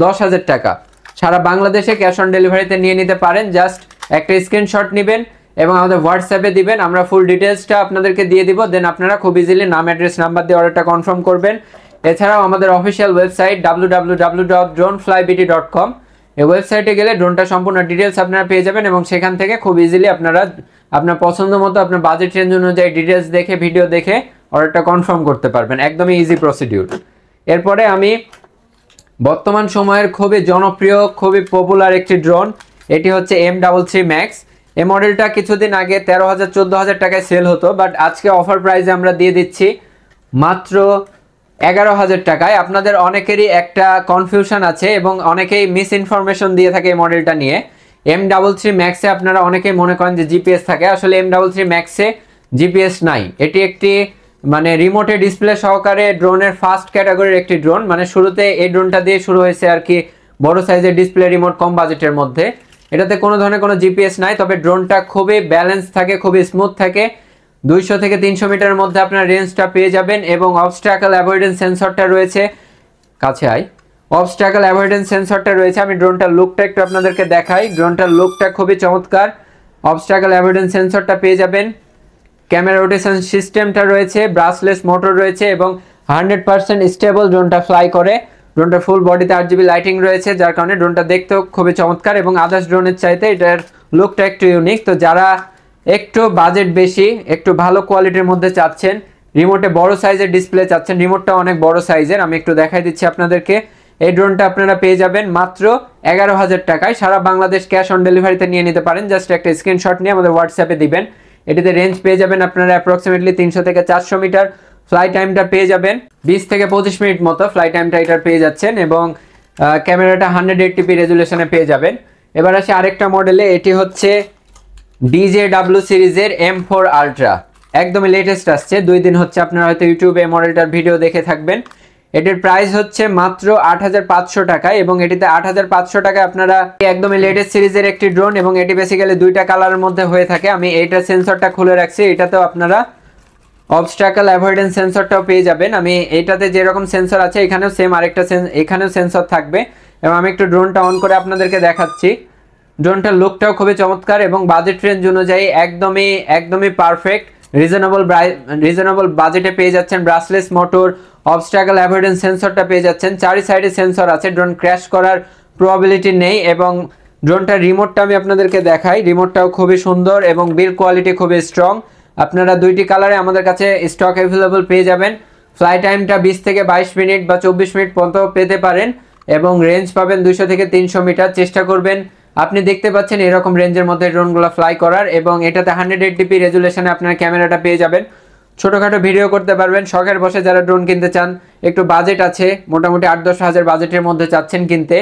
10,000 টাকা। সারা বাংলাদেশে ক্যাশ অন ডেলিভারিতে নিয়ে নিতে পারেন। জাস্ট একটা স্ক্রিনশট নেবেন এবং আমাদের হোয়াটসঅ্যাপে দিবেন, আমরা ফুল ডিটেলসটা আপনাদেরকে দিয়ে দিব। দেন আপনারা খুব ইজিলি নাম, অ্যাড্রেস, নাম্বার দিয়ে অর্ডারটা কনফার্ম করবেন। এছাড়াও আমাদের অফিসিয়াল ওয়েবসাইট www.droneflybt.com, এই ওয়েবসাইটে গেলে ড্রোনটা সম্পূর্ণ ডিটেলস আপনারা পেয়ে যাবেন এবং সেখান থেকে খুব ইজিলি আপনারা আপনার পছন্দ মতো আপনার বাজেট রেঞ্জ অনুযায়ী ডিটেলস দেখে, ভিডিও দেখে অর্ডারটা কনফার্ম করতে পারবেন। একদমই ইজি প্রসিডিউর। এরপরে আমি বর্তমান সময়ের খুবই জনপ্রিয়, খুবই পপুলার একটি ড্রোন, এটি হচ্ছে M33 Max। এই মডেলটা কিছুদিন আগে 13,000-14,000 টাকায় সেল হতো, বাট আজকে অফার প্রাইসে আমরা দিয়ে দিচ্ছি মাত্র 11,000 টাকায়। আপনাদের অনেকেরই একটা কনফিউশন আছে এবং অনেকেই মিস ইনফরমেশন দিয়ে থাকে এই মডেলটা নিয়ে। M33 Max এ আপনারা অনেকেই মনে করেন যে জিপিএস থাকে, আসলে M33 Max এ জিপিএস নাই। এটি একটি মানে রিমোটে ডিসপ্লে সহকারে ড্রোনের ফার্স্ট ক্যাটাগরির একটি ড্রোন, মানে শুরুতে এই ড্রোনটা দিয়ে শুরু হয়েছে আর কি, বড় সাইজের ডিসপ্লে রিমোট, কম বাজেটের মধ্যে। এটাতে কোনো ধরনের কোনো জিপিএস নাই, তবে ড্রোনটা খুবই ব্যালেন্স থাকে, খুবই স্মুথ থাকে। 200 থেকে 300 মিটারের মধ্যে আপনার রেঞ্জটা পেয়ে যাবেন এবং অবস্ট্যাকল অ্যাভয়েডেন্স সেন্সরটা রয়েছে। কাছে আয়, অবস্ট্যাকল অ্যাভয়েডেন্স সেন্সরটা রয়েছে। আমি ড্রোনটার লুকটা একটু আপনাদেরকে দেখাই। ড্রোনটার লুকটা খুবই চমৎকার। অবস্ট্যাকল অ্যাভয়েডেন্স সেন্সরটা পেয়ে যাবেন, ক্যামেরা রোটেশন সিস্টেমটা রয়েছে, ব্রাসলেস মোটর রয়েছে এবং 100% স্টেবল ড্রোনটা ফ্লাই করে। ড্রোনটার ফুল বডিতে RGB লাইটিং রয়েছে, যার কারণে ড্রোনটা দেখতেও খুবই চমৎকার এবং আদার্স ড্রোনের চাইতে এটার লুকটা একটু ইউনিক। তো যারা একটু বাজেট বেশি, একটু ভালো কোয়ালিটির মধ্যে চাচ্ছেন, রিমোটে বড় সাইজের ডিসপ্লে চাচ্ছেন, রিমোটটা অনেক বড় সাইজের, আমি একটু দেখাই দিচ্ছি আপনাদেরকে। এই ড্রোনটা আপনারা পেয়ে যাবেন মাত্র 11,000 টাকায়। সারা বাংলাদেশ ক্যাশ অন ডেলিভারিতে নিয়ে নিতে পারেন। জাস্ট একটা স্ক্রিনশট নিয়ে আমাদের হোয়াটসঅ্যাপে দিবেন। এটিতে রেঞ্জ পেয়ে যাবেন আপনারা অ্যাপ্রক্সিমেটলি 300 থেকে 400 মিটার। ফ্লাই টাইমটা পেয়ে যাবেন 20 থেকে 25 মিনিট মতো ফ্লাই টাইমটা এটার পেয়ে যাচ্ছেন, এবং ক্যামেরাটা 180p রেজুলেশনে পেয়ে যাবেন। এবার আসি আরেকটা মডেলে, এটি হচ্ছে DJW সিরিজের M4 আলট্রা, একদমই লেটেস্ট আসছে, 2 দিন হচ্ছে, আপনারা হয়তো ইউটিউবে মডেলটার ভিডিও দেখে থাকবেন। এটির প্রাইস হচ্ছে মাত্র 8,500 টাকায়, এবং এটিতে 8,500 টাকায় আপনারা একদমই লেটেস্ট সিরিজের একটি ড্রোন, এবং এটি বেসিক্যালি 2টা কালারের মধ্যে হয়ে থাকে। আমি এইটার সেন্সরটা খুলে রাখছি, এটাতেও আপনারা অবস্ট্রাকল অ্যাভয়েডেন্স সেন্সরটাও পেয়ে যাবেন। আমি এইটাতে যেরকম সেন্সর আছে এখানেও সেম আরেকটা এখানেও সেন্সর থাকবে, এবং আমি একটু ড্রোনটা অন করে আপনাদেরকে দেখাচ্ছি। ড্রোনটার লুকটাও খুবই চমৎকার, এবং বাজেট রেঞ্জ অনুযায়ী একদমই পারফেক্ট। রিজনেবল বাজেটে পেয়ে যাচ্ছেন। ব্রাসলেস মোটর, অবস্ট্রাকল অ্যাভয়েডেন্স সেন্সরটা পেয়ে যাচ্ছেন, 4 সাইডে সেন্সর আছে, ড্রোন ক্র্যাশ করার প্রবাবিলিটি নেই। এবং ড্রোনটার রিমোটটা আমি আপনাদেরকে দেখাই, রিমোটটাও খুবই সুন্দর এবং বিল্ড কোয়ালিটি খুবই স্ট্রং। আপনারা 2টি কালারে আমাদের কাছে স্টক অ্যাভেলেবল পেয়ে যাবেন। ফ্লাই টাইমটা 20 থেকে 22 মিনিট বা 24 মিনিট পর্যন্ত পেতে পারেন, এবং রেঞ্জ পাবেন 200 থেকে 300 মিটার। চেষ্টা করবেন, আপনি দেখতে পাচ্ছেন এরকম রেঞ্জের মধ্যে ড্রোনগুলো ফ্লাই করার, এবং এটাতে 180p রেজুলেশনে আপনার ক্যামেরাটা পেয়ে যাবেন। ছোটোখাটো ভিডিও করতে পারবেন। শখের বসে যারা ড্রোন কিনতে চান, একটু বাজেট আছে, মোটামুটি 8-10 হাজার বাজেটের মধ্যে চাচ্ছেন কিনতে,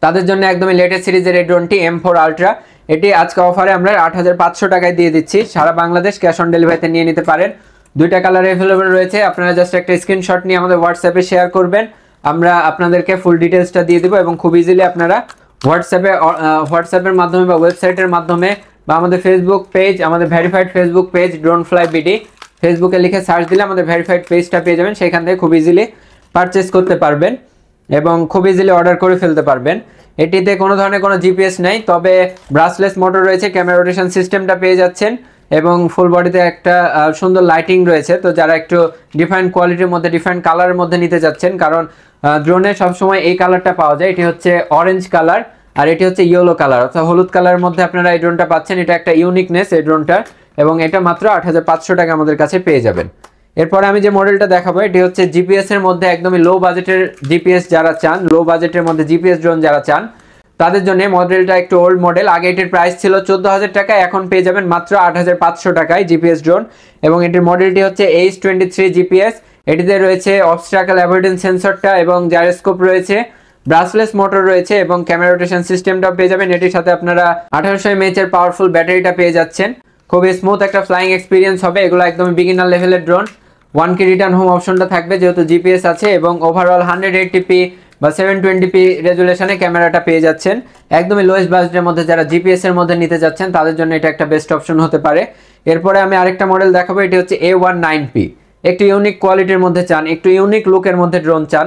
তাদের জন্য একদমই লেটেস্ট সিরিজের এই ড্রোনটি M4 আলট্রা। এটি আজকে অফারে আমরা 8,500 টাকায় দিয়ে দিচ্ছি। সারা বাংলাদেশ ক্যাশ অন ডেলিভারিতে নিয়ে নিতে পারেন। 2টা কালার অ্যাভেলেবল রয়েছে। আপনারা জাস্ট একটা স্ক্রিনশট নিয়ে আমাদের হোয়াটসঅ্যাপে শেয়ার করবেন, আমরা আপনাদেরকে ফুল ডিটেলসটা দিয়ে দেবো, এবং খুব ইজিলি আপনারা হোয়াটসঅ্যাপের মাধ্যমে বা ওয়েবসাইটের মাধ্যমে বা আমাদের ফেসবুক পেজ, আমাদের verified Facebook page drone fly BD, ফেসবুকে লিখে সার্চ দিলে আমাদের ভেরিফাইড পেজটা পেয়ে যাবেন। সেখান থেকে খুব ইজিলি পারচেস করতে পারবেন এবং খুব ইজিলি অর্ডার করে ফেলতে পারবেন। এটিতে কোনো ধরনের কোনো জিপিএস নেই, তবে ব্রাসলেস মোটর রয়েছে, ক্যামেরা রোটেশন সিস্টেমটা পেয়ে যাচ্ছেন, এবং ফুল বডিতে একটা সুন্দর লাইটিং রয়েছে। তো যারা একটু ডিফারেন্ট কোয়ালিটির মধ্যে, ডিফারেন্ট কালারের মধ্যে নিতে যাচ্ছেন, কারণ ড্রোনে সবসময় এই কালারটা পাওয়া যায়, এটি হচ্ছে অরেঞ্জ কালার আর এটি হচ্ছে ইয়েলো কালার, অর্থাৎ হলুদ কালারের মধ্যে আপনারা এই ড্রোনটা পাচ্ছেন। এটা একটা ইউনিকনেস এই ড্রোনটার, এবং এটা মাত্র 8,500 টাকা আমাদের কাছে পেয়ে যাবেন। এরপরে আমি যে মডেলটা দেখাবো, এটি হচ্ছে জিপিএস এর মধ্যে একদমই লো বাজেটের জিপিএস যারা চান, লো বাজেটের মধ্যে জিপিএস ড্রোন যারা চান, তাদের জন্য মডেলটা একটু ওল্ড মডেল। আগে এটির প্রাইস ছিল 14,000 টাকা, এখন পেয়ে যাবেন মাত্র 8,500 টাকায় জিপিএস ড্রোন, এবং এটির মডেলটি হচ্ছে H23 জিপিএস। এটিতে রয়েছে অবস্ট্রাকল অ্যাভয়েডেন্স সেন্সরটা, এবং জাইরোস্কোপ রয়েছে, ব্রাসলেস মোটর রয়েছে, এবং ক্যামেরা রোটেশন সিস্টেমটা পেয়ে যাবেন। এটির সাথে আপনারা 1800 mAh এর পাওয়ারফুল ব্যাটারিটা পেয়ে যাচ্ছেন। খুবই স্মুথ একটা ফ্লাইং এক্সপিরিয়েন্স হবে। এগুলো একদমই বিগিনার লেভেলের ড্রোন। 1K রিটার্ন হোম অপশনটা থাকবে যেহেতু জিপিএস আছে, এবং ওভারঅল 180p বা 720p রেজুলেশনে ক্যামেরাটা পেয়ে যাচ্ছেন। একদমই লোয়েস্ট বাজেটের মধ্যে যারা জিপিএস এর মধ্যে নিতে যাচ্ছেন তাদের জন্য এটা একটা বেস্ট অপশন হতে পারে। এরপরে আমি আরেকটা মডেল দেখাবো, এটি হচ্ছে A19P। একটু ইউনিক কোয়ালিটির মধ্যে চান, একটু ইউনিক লুকের মধ্যে ড্রোন চান,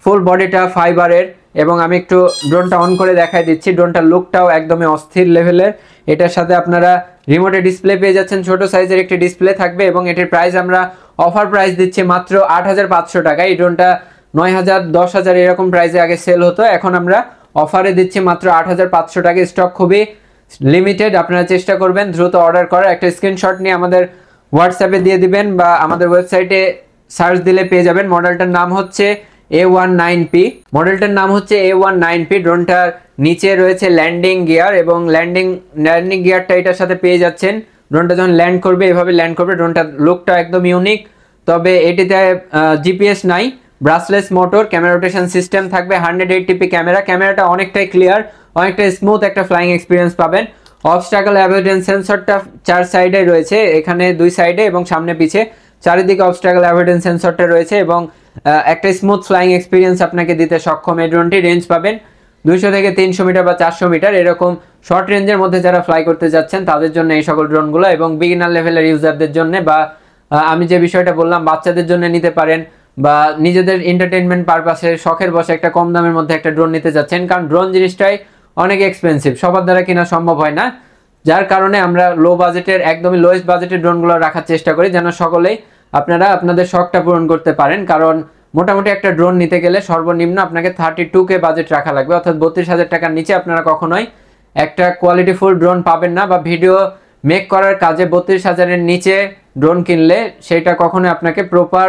ফুল বডিটা ফাইবারের, এবং আমি একটু ড্রোনটা অন করে দেখাই দিচ্ছি। ড্রোনটার লুকটাও একদমই অস্থির লেভেলের। এটার সাথে আপনারা রিমোটে ডিসপ্লে পেয়ে যাচ্ছেন, ছোট সাইজের একটি ডিসপ্লে থাকবে, এবং এটির প্রাইস আমরা অফার প্রাইস দিচ্ছি মাত্র 8,500 টাকা। এই ড্রোনটা 9,000 10,000 এরকম প্রাইসে আগে সেল হতো, এখন আমরা অফারে দিচ্ছি মাত্র 8,500 টাকা। স্টক খুবই লিমিটেড, আপনারা চেষ্টা করবেন দ্রুত অর্ডার করার। একটা স্ক্রিনশট নিয়ে আমাদের হোয়াটসঅ্যাপে দিয়ে দিবেন বা আমাদের ওয়েবসাইটে সার্চ দিলে পেয়ে যাবেন। মডেলটার নাম হচ্ছে A19P। মডেলটার নাম হচ্ছে A19P। ড্রোনটার নিচে রয়েছে ল্যান্ডিং গিয়ার, এবং ল্যান্ডিং গিয়ারটা এটার সাথে পেয়ে যাচ্ছেন। ড্রোনটা যখন ল্যান্ড করবে এভাবে ল্যান্ড করবে। ড্রোনটার লুকটা একদম ইউনিক, তবে এটিতে জিপিএস নাই, brushless motor, camera rotation system থাকবে, 180p ক্যামেরাটা অনেকটাই ক্লিয়ার, অনেকটাই স্মুথ একটা ফ্লাইং এক্সপিরিয়েন্স পাবেন। অবস্ট্রাকল অ্যাভয়েডেন্স সেন্সরটা 4 সাইডে রয়েছে, এখানে 2 সাইডে এবং সামনে পিছে চারিদিকে অবস্ট্রাকল অ্যাভয়েডেন্স সেন্সরটা রয়েছে, এবং একটা স্মুথ ফ্লাইং এক্সপিরিয়েন্স আপনাকে দিতে সক্ষম। এই ড্রোনটি রেঞ্জ পাবেন 200 থেকে 300 মিটার বা 400 মিটার, এরকম শর্ট রেঞ্জের মধ্যে যারা ফ্লাই করতে যাচ্ছেন তাদের জন্য এই সকল ড্রোনগুলো, এবং বিগিনার লেভেলের ইউজারদের জন্য, বা আমি যে বিষয়টা বললাম বাচ্চাদের জন্য নিতে পারেন, বা নিজেদের এন্টারটেইনমেন্ট পারপাসে শখের বসে একটা কম দামের মধ্যে একটা ড্রোন নিতে যাচ্ছেন, কারণ ড্রোন জিনিসটাই অনেক এক্সপেন্সিভ, সবার দ্বারা কেনা সম্ভব হয় না। যার কারণে আমরা লো বাজেটের, একদমই লোয়েস্ট বাজেটের ড্রোনগুলো রাখার চেষ্টা করি, যেন সকলেই আপনারা আপনাদের শখটা পূরণ করতে পারেন। কারণ মোটামুটি একটা ড্রোন নিতে গেলে সর্বনিম্ন আপনাকে 32K বাজেট রাখা লাগবে, অর্থাৎ 32,000 টাকার নিচে আপনারা কখনোই একটা কোয়ালিটিফুল ড্রোন পাবেন না, বা ভিডিও মেক করার কাজে 32,000-এর নিচে ড্রোন কিনলে সেটা কখনো আপনাকে প্রপার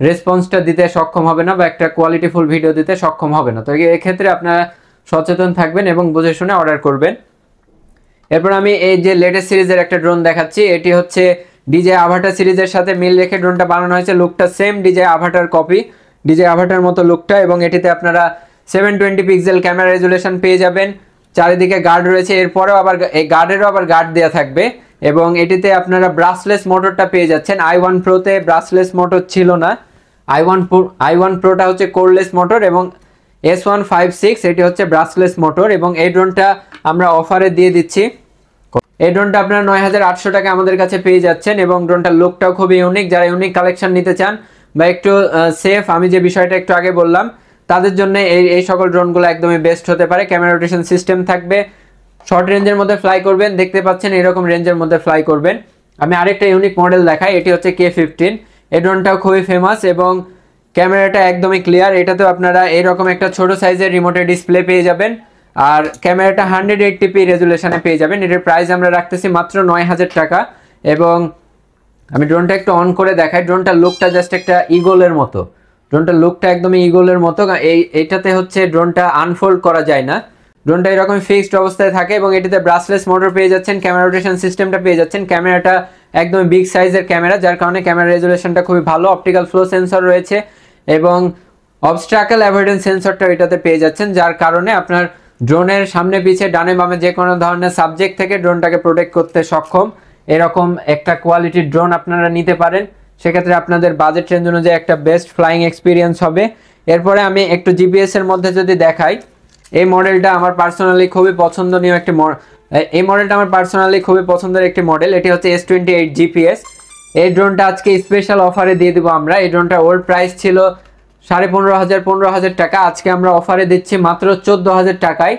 রেসপন্সটা দিতে সক্ষম হবে না, বা একটা কোয়ালিটিফুল ভিডিও দিতে সক্ষম হবে না। তো এক্ষেত্রে আপনারা সচেতন থাকবেন এবং বুঝে শুনে অর্ডার করবেন। এরপর আমি এই যে লেটেস্ট সিরিজের একটা ড্রোন দেখাচ্ছি। এটি হচ্ছে ডিজে আভাটার সিরিজের সাথে মিল রেখে ড্রোনটা বানানো হয়েছে। লুকটা same DJ Avatar copy, DJ Avatar মতো লুকটা, এবং এটিতে আপনারা 720 পিক্সেল ক্যামেরা রেজুলেশন পেয়ে যাবেন। চারিদিকে গার্ড রয়েছে, এরপরেও আবার এই গার্ডেরও আবার গার্ড দেওয়া থাকবে, এবং এটিতে আপনারা ব্রাসলেস মোটরটা পেয়ে যাচ্ছেন। i1 Proতে ব্রাসলেস মোটর ছিল না, i1 Proটা হচ্ছে কোরলেস মোটর, এবং S156 এটি হচ্ছে ব্রাসলেস মোটর, এবং এই ড্রোনটা আমরা অফারে দিয়ে দিচ্ছি। এই ড্রোনটা আপনারা 9,800 টাকা আমাদের কাছে পেয়ে যাচ্ছেন, এবং ড্রোনটার লুকটাও খুবই ইউনিক। যারা ইউনিক কালেকশন নিতে চান বা একটু সেফ, আমি যে বিষয়টা একটু আগে বললাম, তাদের জন্য এই সকল ড্রোনগুলো একদমই বেস্ট হতে পারে। ক্যামেরা রোটেশন সিস্টেম থাকবে, শর্ট রেঞ্জের মধ্যে ফ্লাই করবেন, দেখতে পাচ্ছেন এরকম রেঞ্জের মধ্যে ফ্লাই করবেন। আমি আরেকটা ইউনিক মডেল দেখাই, এটি হচ্ছে K15। এই ড্রোনটাও খুবই ফেমাস এবং ক্যামেরাটা একদমই ক্লিয়ার। এটাতেও আপনারা এরকম একটা ছোট সাইজের রিমোটের ডিসপ্লে পেয়ে যাবেন, আর ক্যামেরাটা 180p রেজুলেশনে পেয়ে যাবেন। এটার প্রাইস আমরা রাখতেছি মাত্র 9,000 টাকা। এবং আমি ড্রোনটা একটু অন করে দেখাই। ড্রোনটার লুকটা জাস্ট একটা ইগলের মতো, ড্রোনটার লুকটা একদমই ইগলের মতো। এইটাতে হচ্ছে ড্রোনটা আনফোল্ড করা যায় না, ড্রোনটা এরকম ফিক্সড অবস্থায় থাকে, এবং এটিতে ব্রাসলেস মোটর পেয়ে যাচ্ছেন, ক্যামেরা রোটেশন সিস্টেমটা পেয়ে যাচ্ছেন। ক্যামেরাটা একদম বিগ সাইজের ক্যামেরা, যার কারণে ক্যামেরা রেজুলেশনটা খুবই ভালো। অপটিক্যাল ফ্লো সেন্সর রয়েছে এবং অবস্ট্রাকল অ্যাভয়েডেন্স সেন্সরটা এটাতে পেয়ে যাচ্ছেন, যার কারণে আপনার ড্রোনের সামনে পিছে ডানে বামে যে কোনো ধরনের সাবজেক্ট থেকে ড্রোনটাকে প্রোটেক্ট করতে সক্ষম। এরকম একটা কোয়ালিটির ড্রোন আপনারা নিতে পারেন, সেক্ষেত্রে আপনাদের বাজেট রেঞ্জ অনুযায়ী একটা বেস্ট ফ্লাইং এক্সপিরিয়েন্স হবে। এরপরে আমি একটু জিপিএস এর মধ্যে যদি দেখাই, এই মডেলটা আমার পার্সোনালি খুবই পছন্দনীয় একটি এই মডেলটা আমার পার্সোনালি খুবই পছন্দের একটি মডেল। এটি হচ্ছে S28 GPS। এই ড্রোনটা আজকে স্পেশাল অফারে দিয়ে দেবো আমরা। এই ড্রোনটা ওল্ড প্রাইস ছিল 15,500 টাকা, আজকে আমরা অফারে দিচ্ছি মাত্র 14,000 টাকায়।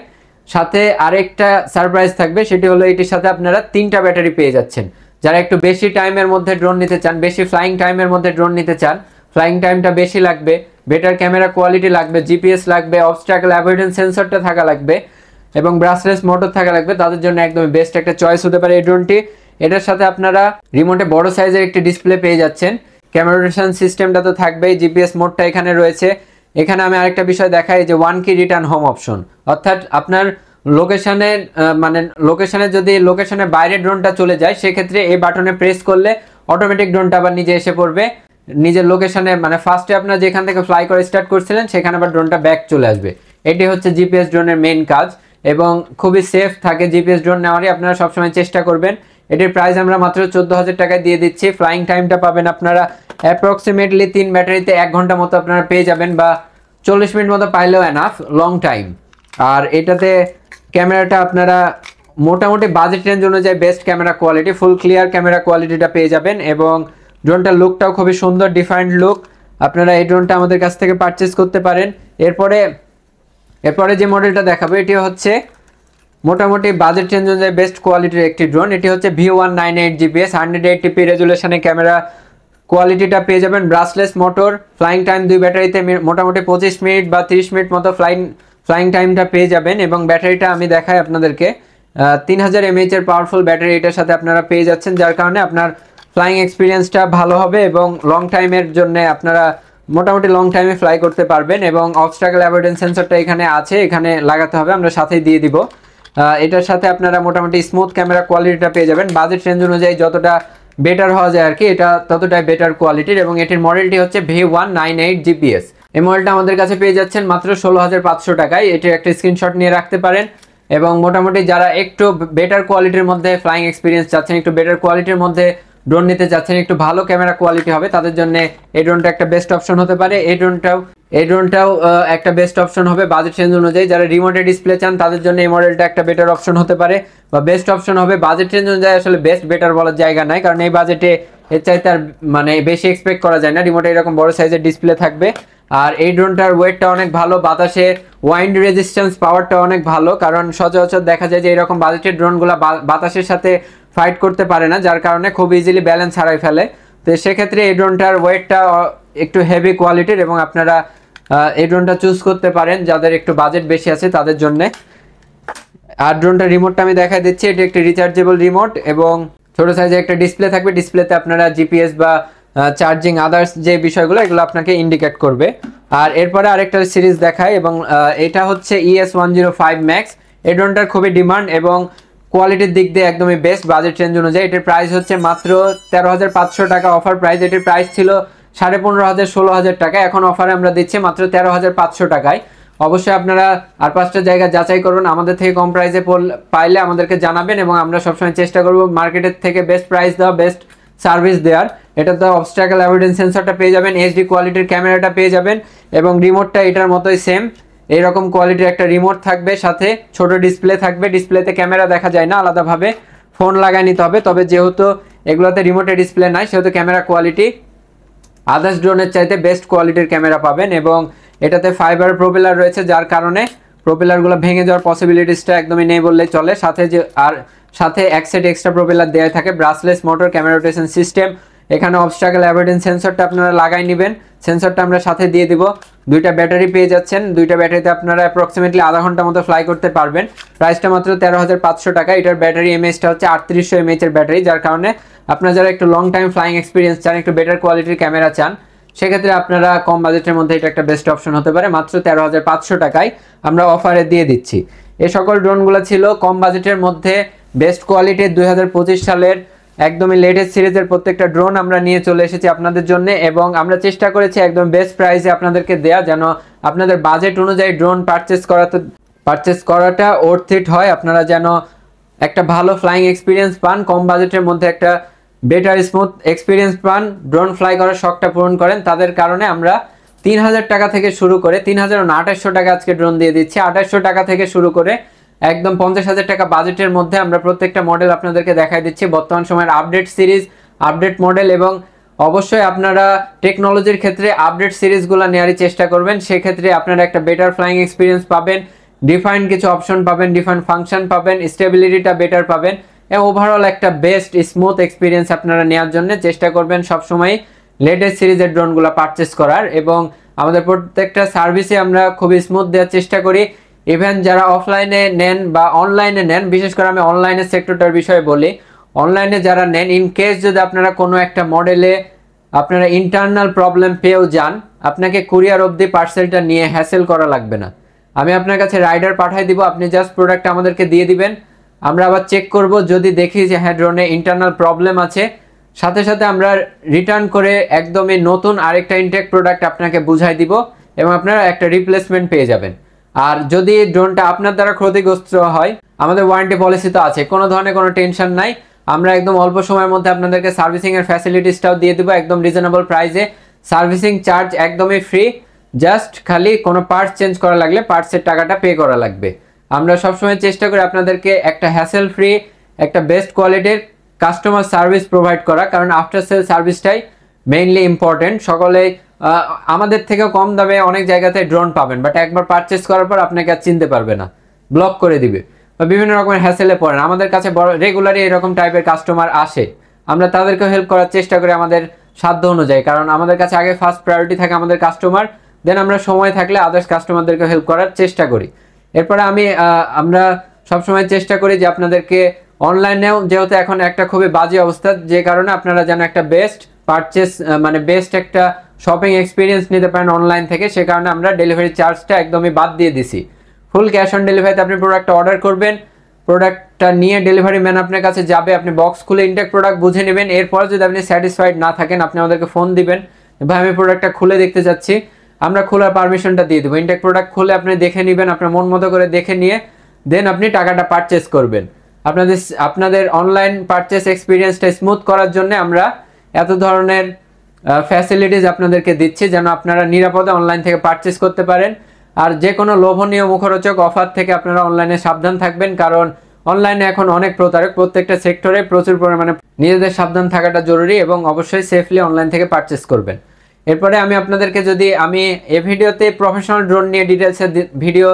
সাথে আরেকটা সারপ্রাইজ থাকবে, সেটি হলো এটির সাথে আপনারা 3টা ব্যাটারি পেয়ে যাচ্ছেন। যারা একটু বেশি টাইমের মধ্যে ড্রোন নিতে চান, বেশি ফ্লাইং টাইমের মধ্যে ড্রোন নিতে চান, ফ্লাইং টাইমটা বেশি লাগবে, বেটার ক্যামেরা কোয়ালিটি লাগবে, জিপিএস লাগবে, অবস্ট্রাকল অ্যাভয়েডেন্স সেন্সরটা থাকা লাগবে, এবং ব্রাসলেস মোটর থাকা লাগবে, তাদের জন্য একদমই বেস্ট একটা চয়েস হতে পারে এই ড্রোনটি। এটার সাথে আপনারা রিমোটে বড় সাইজের একটি ডিসপ্লে পেয়ে যাচ্ছেন। ক্যামেরা রোটেশন সিস্টেমটা তো থাকবেই, জিপিএস মোডটা এখানে রয়েছে। এখানে আমি আরেকটা বিষয় দেখাই যে 1 কি রিটার্ন হোম অপশন, অর্থাৎ আপনার লোকেশনে যদি লোকেশনের বাইরে ড্রোনটা চলে যায়, সেক্ষেত্রে এই বাটনে প্রেস করলে অটোমেটিক ড্রোনটা আবার নিজে এসে পড়বে নিজের লোকেশনে, মানে ফার্স্টে আপনার যেখান থেকে ফ্লাই করে স্টার্ট করছিলেন সেখানে আবার ড্রোনটা ব্যাক চলে আসবে। এটি হচ্ছে জিপিএস ড্রোনের মেইন কাজ, এবং খুবই সেফ থাকে জিপিএস ড্রোন নেওয়ারই আপনারা সবসময় চেষ্টা করবেন। এটির প্রাইস আমরা মাত্র 14,000 টাকায় দিয়ে দিচ্ছি। ফ্লাইং টাইমটা পাবেন আপনারা অ্যাপ্রক্সিমেটলি 3 ব্যাটারিতে 1 ঘন্টা মতো আপনারা পেয়ে যাবেন, বা 40 মিনিট মতো পাইলেও এনাফ, লং টাইম। আর এটাতে ক্যামেরাটা আপনারা মোটামুটি বাজেট রেঞ্জ অনুযায়ী বেস্ট ক্যামেরা কোয়ালিটি, ফুল ক্লিয়ার ক্যামেরা কোয়ালিটিটা পেয়ে যাবেন, এবং ড্রোনটার লুকটাও খুবই সুন্দর, ডিফারেন্ট লুক। আপনারা এই ড্রোনটা আমাদের কাছ থেকে পারচেস করতে পারেন। এরপরে যে মডেলটা দেখাবো, এটি হচ্ছে মোটামুটি বাজেট রেঞ্জ অনুযায়ী বেস্ট কোয়ালিটির একটি ড্রোন। এটি হচ্ছে V198 GPS, 180p রেজুলেশনে ক্যামেরা কোয়ালিটিটা পেয়ে যাবেন, ব্রাসলেস মোটর, ফ্লাইং টাইম 2 ব্যাটারিতে মোটামুটি 25 মিনিট বা 30 মিনিট মতো ফ্লাইং টাইমটা পেয়ে যাবেন। এবং ব্যাটারিটা আমি দেখাই আপনাদেরকে, 3000 mAh এর পাওয়ারফুল ব্যাটারি এটার সাথে আপনারা পেয়ে যাচ্ছেন, যার কারণে আপনার ফ্লাইং এক্সপিরিয়েন্সটা ভালো হবে, এবং লং টাইমের জন্য আপনারা মোটামুটি লং টাইমে ফ্লাই করতে পারবেন। এবং অবস্ট্রাকল অ্যাভয়েডেন্স সেন্সরটা এখানে আছে, এখানে লাগাতে হবে, আমরা সাথেই দিয়ে দিব। এটার সাথে আপনারা মোটামুটি স্মুথ ক্যামেরা কোয়ালিটিটা পেয়ে যাবেন। বাজেট রেঞ্জ অনুযায়ী যতটা বেটার হওয়া যায় আর কি, এটা ততটাই বেটার কোয়ালিটির, এবং এটির মডেলটি হচ্ছে V198 GPS। এই মডেলটা আমাদের কাছে পেয়ে যাচ্ছেন মাত্র 16,500 টাকায়। এটির একটা স্ক্রিনশট নিয়ে রাখতে পারেন। এবং মোটামুটি যারা একটু বেটার কোয়ালিটির মধ্যে ফ্লাইং এক্সপিরিয়েন্স চাচ্ছেন, একটু বেটার কোয়ালিটির মধ্যে ড্রোন নিতে চাচ্ছেন, একটু ভালো ক্যামেরা কোয়ালিটি হবে, তাদের জন্য এই ড্রোনটা একটা বেস্ট অপশন হতে পারে। এই ড্রোনটাও একটা বেস্ট অপশন হবে বাজেট রেঞ্জ অনুযায়ী। যারা রিমোটে ডিসপ্লে চান তাদের জন্য এই মডেলটা একটা বেটার অপশন হতে পারে, বা বেস্ট অপশন হবে। বাজেট রেঞ্জ অনুযায়ী আসলে বেস্ট বেটার বলার জায়গা নাই, কারণ এই বাজেটে এর চাইতে আর মানে বেশি এক্সপেক্ট করা যায় না। রিমোটে এরকম বড় সাইজের ডিসপ্লে থাকবে, আর এই ড্রোনটার ওয়েটটা অনেক ভালো, বাতাসে ওয়াইন্ড রেজিস্ট্যান্স পাওয়ারটা অনেক ভালো, কারণ সচরাচর দেখা যায় যে এরকম বাজেটের ড্রোনগুলো বাতাসের সাথে ফাইট করতে পারে না, যার কারণে খুব ইজিলি ব্যালেন্স হারাই ফেলে। তো সেক্ষেত্রে এই ড্রোনটার ওয়েটটা একটু হেভি কোয়ালিটির, এবং আপনারা এই ড্রোনটা চুজ করতে পারেন যাদের একটু বাজেট বেশি আছে তাদের জন্য। আর ড্রোনটার রিমোটটা আমি দেখাই দিচ্ছি। এটি একটি রিচার্জেবল রিমোট এবং ছোট সাইজের একটা ডিসপ্লে থাকবে। ডিসপ্লেতে আপনারা জিপিএস বা চার্জিং আদার্স যে বিষয়গুলো এগুলো আপনাকে ইন্ডিকেট করবে। আর এরপরে আরেকটা সিরিজ দেখায় এবং এটা হচ্ছে ES-105 ম্যাক্স। এই ড্রোনটার খুবই ডিমান্ড এবং কোয়ালিটির দিক দিয়ে একদমই বেস্ট বাজেট রেঞ্জ অনুযায়ী। এটির প্রাইস হচ্ছে মাত্র 13,500 টাকা অফার প্রাইস। এটির প্রাইস ছিল 15,500 16,000 টাকা, এখন অফারে আমরা দিচ্ছি মাত্র 13,500 টাকায়। অবশ্যই আপনারা আর 5টা জায়গা যাচাই করুন, আমাদের থেকে কম প্রাইসে পাইলে আমাদেরকে জানাবেন এবং আমরা সবসময় চেষ্টা করব মার্কেটের থেকে বেস্ট প্রাইস দেওয়া, বেস্ট সার্ভিস দেওয়ার। এটাতে অবস্ট্যাকল অ্যাভয়েডেন্স সেন্সরটা পেয়ে যাবেন, এইচডি কোয়ালিটির ক্যামেরাটা পেয়ে যাবেন এবং রিমোটটা এটার মতোই সেম এইরকম কোয়ালিটির একটা রিমোট থাকবে, সাথে ছোট ডিসপ্লে থাকবে। ডিসপ্লেতে ক্যামেরা দেখা যায় না, আলাদাভাবে ফোন লাগায় নিতে হবে। তবে যেহেতু এগুলোতে রিমোটে ডিসপ্লে নাই সেহেতু ক্যামেরা কোয়ালিটি আদার্স ড্রোনের চাইতে বেস্ট কোয়ালিটির ক্যামেরা পাবেন এবং এটাতে ফাইবার প্রোপেলার রয়েছে, যার কারণে প্রোপেলারগুলো ভেঙে যাওয়ার পসিবিলিটিসটা একদমই নেই বললেই চলে। সাথে এক সেট এক্সট্রা প্রোপেলার দেওয়া থাকে, brushless motor, camera rotation system. এখানে অবস্ট্যাকল অ্যাভয়েডেন্স সেন্সরটা আপনারা লাগাই নেবেন, সেন্সরটা আমরা সাথে দিয়ে দিব। 2টা ব্যাটারি পেয়ে যাচ্ছেন, 2টা ব্যাটারিতে আপনারা অ্যাপ্রক্সিমেটলি আধা ঘন্টা মতো ফ্লাই করতে পারবেন। প্রাইসটা মাত্র 13,500 টাকা। এটার ব্যাটারি এমএএইচটা হচ্ছে 3800 mAh এর ব্যাটারি, যার কারণে আপনারা যারা একটু লং টাইম ফ্লাইং এক্সপিরিয়েন্স চান, একটু বেটার কোয়ালিটির ক্যামেরা চান, সেক্ষেত্রে আপনারা কম বাজেটের মধ্যে এটা একটা বেস্ট অপশন হতে পারে। মাত্র 13,500 টাকায় আমরা অফারে দিয়ে দিচ্ছি। এই সকল ড্রোনগুলো ছিল কম বাজেটের মধ্যে বেস্ট কোয়ালিটির 2025 সালের একদমই লেটেস্ট সিরিজের প্রত্যেকটা ড্রোন আমরা নিয়ে চলে এসেছি আপনাদের জন্য এবং আমরা চেষ্টা করেছি একদম বেস্ট প্রাইসে আপনাদেরকে দেয়া, যেন আপনাদের বাজেট অনুযায়ী ড্রোন পারচেস করাটা ওর্থ ইট হয়। আপনারা যেন একটা ভালো ফ্লাইং এক্সপিরিয়েন্স পান, কম বাজেটের মধ্যে একটা বেটার স্মুথ এক্সপিরিয়েন্স পান, ড্রোন ফ্লাই করার শখটা পূরণ করেন। তাদের কারণে আমরা 3,000 টাকা থেকে শুরু করে 3,2800 টাকা আজকে ড্রোন দিয়ে দিচ্ছি। 2800 টাকা থেকে শুরু করে একদম 50,000 টাকা বাজেটের মধ্যে আমরা প্রত্যেকটা মডেল আপনাদেরকে দেখাই দিচ্ছি। বর্তমান সময়ের আপডেট সিরিজ, আপডেট মডেল এবং অবশ্যই আপনারা টেকনোলজির ক্ষেত্রে আপডেট সিরিজগুলো নেওয়ারই চেষ্টা করবেন। সেক্ষেত্রে আপনারা একটা বেটার ফ্লাইং এক্সপিরিয়েন্স পাবেন, ডিফাইন্ড কিছু অপশন পাবেন, ডিফাইন্ড ফাংশন পাবেন, স্টেবিলিটিটা বেটার পাবেন এবং ওভারঅল একটা বেস্ট স্মুথ এক্সপিরিয়েন্স আপনারা নেওয়ার জন্য চেষ্টা করবেন সবসময় লেটেস্ট সিরিজের ড্রোনগুলো পারচেস করার। এবং আমাদের প্রত্যেকটা সার্ভিসে আমরা খুবই স্মুথ দেওয়ার চেষ্টা করি। ইভেন যারা অফলাইনে নেন বা অনলাইনে নেন, বিশেষ করে আমি অনলাইনের সেক্টরটার বিষয়ে বলি, অনলাইনে যারা নেন, ইন কেস যদি আপনারা কোনো একটা মডেলে আপনারা ইন্টারনাল প্রবলেম পেয়েও যান, আপনাকে কুরিয়ার অবধি পার্সেলটা নিয়ে হ্যাসেল করা লাগবে না। আমি আপনার কাছে রাইডার পাঠিয়ে দিব, আপনি জাস্ট প্রোডাক্ট আমাদেরকে দিয়ে দিবেন, আমরা আবার চেক করব, যদি দেখি যে হ্যাঁ ড্রোনে ইন্টারনাল প্রবলেম আছে, সাথে সাথে আমরা রিটার্ন করে একদমই নতুন আরেকটা ইনটেক প্রোডাক্ট আপনাকে বুঝাই দিব এবং আপনারা একটা রিপ্লেসমেন্ট পেয়ে যাবেন। আর যদি ড্রোনটা আপনার দ্বারা ক্ষতিগ্রস্ত হয়, আমাদের ওয়ারেন্টি পলিসি তো আছে, কোনো ধরনের কোনো টেনশন নাই। আমরা একদম অল্প সময়ের মধ্যে আপনাদেরকে সার্ভিসিংয়ের ফ্যাসিলিটিসটাও দিয়ে দেবো একদম রিজনেবল প্রাইসে। সার্ভিসিং চার্জ একদমই ফ্রি, জাস্ট খালি কোনো পার্টস চেঞ্জ করা লাগলে পার্টসের টাকাটা পে করা লাগবে। আমরা সবসময় চেষ্টা করি আপনাদেরকে একটা হ্যাসেল ফ্রি, একটা বেস্ট কোয়ালিটির কাস্টমার সার্ভিস প্রোভাইড করা, কারণ আফটার সেল সার্ভিসটাই মেইনলি ইম্পর্টেন্ট। সকলে আমাদের থেকেও কম দামে অনেক জায়গাতে ড্রোন পাবেন, বাট একবার পারচেস করার পর আপনাকে আর চিনতে পারবে না, ব্লক করে দিবে বা বিভিন্ন রকমের হ্যাসেলে পড়েন। আমাদের কাছে রেগুলারই এরকম টাইপের কাস্টমার আসে, আমরা তাদেরকেও হেল্প করার চেষ্টা করি আমাদের সাধ্য অনুযায়ী, কারণ আমাদের কাছে আগে ফার্স্ট প্রায়োরিটি থাকে আমাদের কাস্টমার, দেন আমরা সময় থাকলে আদার্স কাস্টমারদেরকে হেল্প করার চেষ্টা করি। এরপরে আমরা সবসময় চেষ্টা করি যে আপনাদেরকে অনলাইনেও, যেহেতু এখন একটা খুবই বাজে অবস্থা, যে কারণে আপনারা যেন একটা বেস্ট পারচেস মানে বেস্ট একটা শপিং এক্সপিরিয়েন্স নিতে পারেন অনলাইন থেকে, সে কারণে আমরা ডেলিভারি চার্জটা একদমই বাদ দিয়ে দিছি। ফুল ক্যাশ অন ডেলিভারিতে আপনি প্রোডাক্টটা অর্ডার করবেন, প্রোডাক্টটা নিয়ে ডেলিভারি ম্যান আপনার কাছে যাবে, আপনি বক্স খুলে ইনটেক প্রোডাক্ট বুঝে নেবেন। এরপর যদি আপনি স্যাটিসফাইড না থাকেন, আপনি আমাদেরকে ফোন দিবেন, ভাই আমি প্রোডাক্টটা খুলে দেখতে চাচ্ছি, আমরা খোলার পারমিশনটা দিয়ে দেবো। ইনটেক প্রোডাক্ট খুলে আপনি দেখে নেবেন, আপনার মন মতো করে দেখে নিয়ে দেন আপনি টাকাটা পারচেস করবেন। আপনাদের অনলাইন পারচেস এক্সপিরিয়েন্সটা স্মুথ করার জন্য আমরা এত ধরনের ফ্যাসিলিটিস আপনাদেরকে দিচ্ছি, যেন আপনারা নিরাপদে অনলাইন থেকে পারচেস করতে পারেন। আর যে কোনো লোভনীয় মুখরোচক অফার থেকে আপনারা অনলাইনে সাবধান থাকবেন, কারণ অনলাইনে এখন অনেক প্রতারক, প্রত্যেকটা সেক্টরে প্রচুর পরিমাণে নিজেদের সাবধান থাকাটা জরুরি এবং অবশ্যই সেফলি অনলাইন থেকে পারচেস করবেন। এরপরে আমি আপনাদেরকে আমি এই ভিডিওতে প্রফেশনাল ড্রোন নিয়ে ডিটেলসের ভিডিও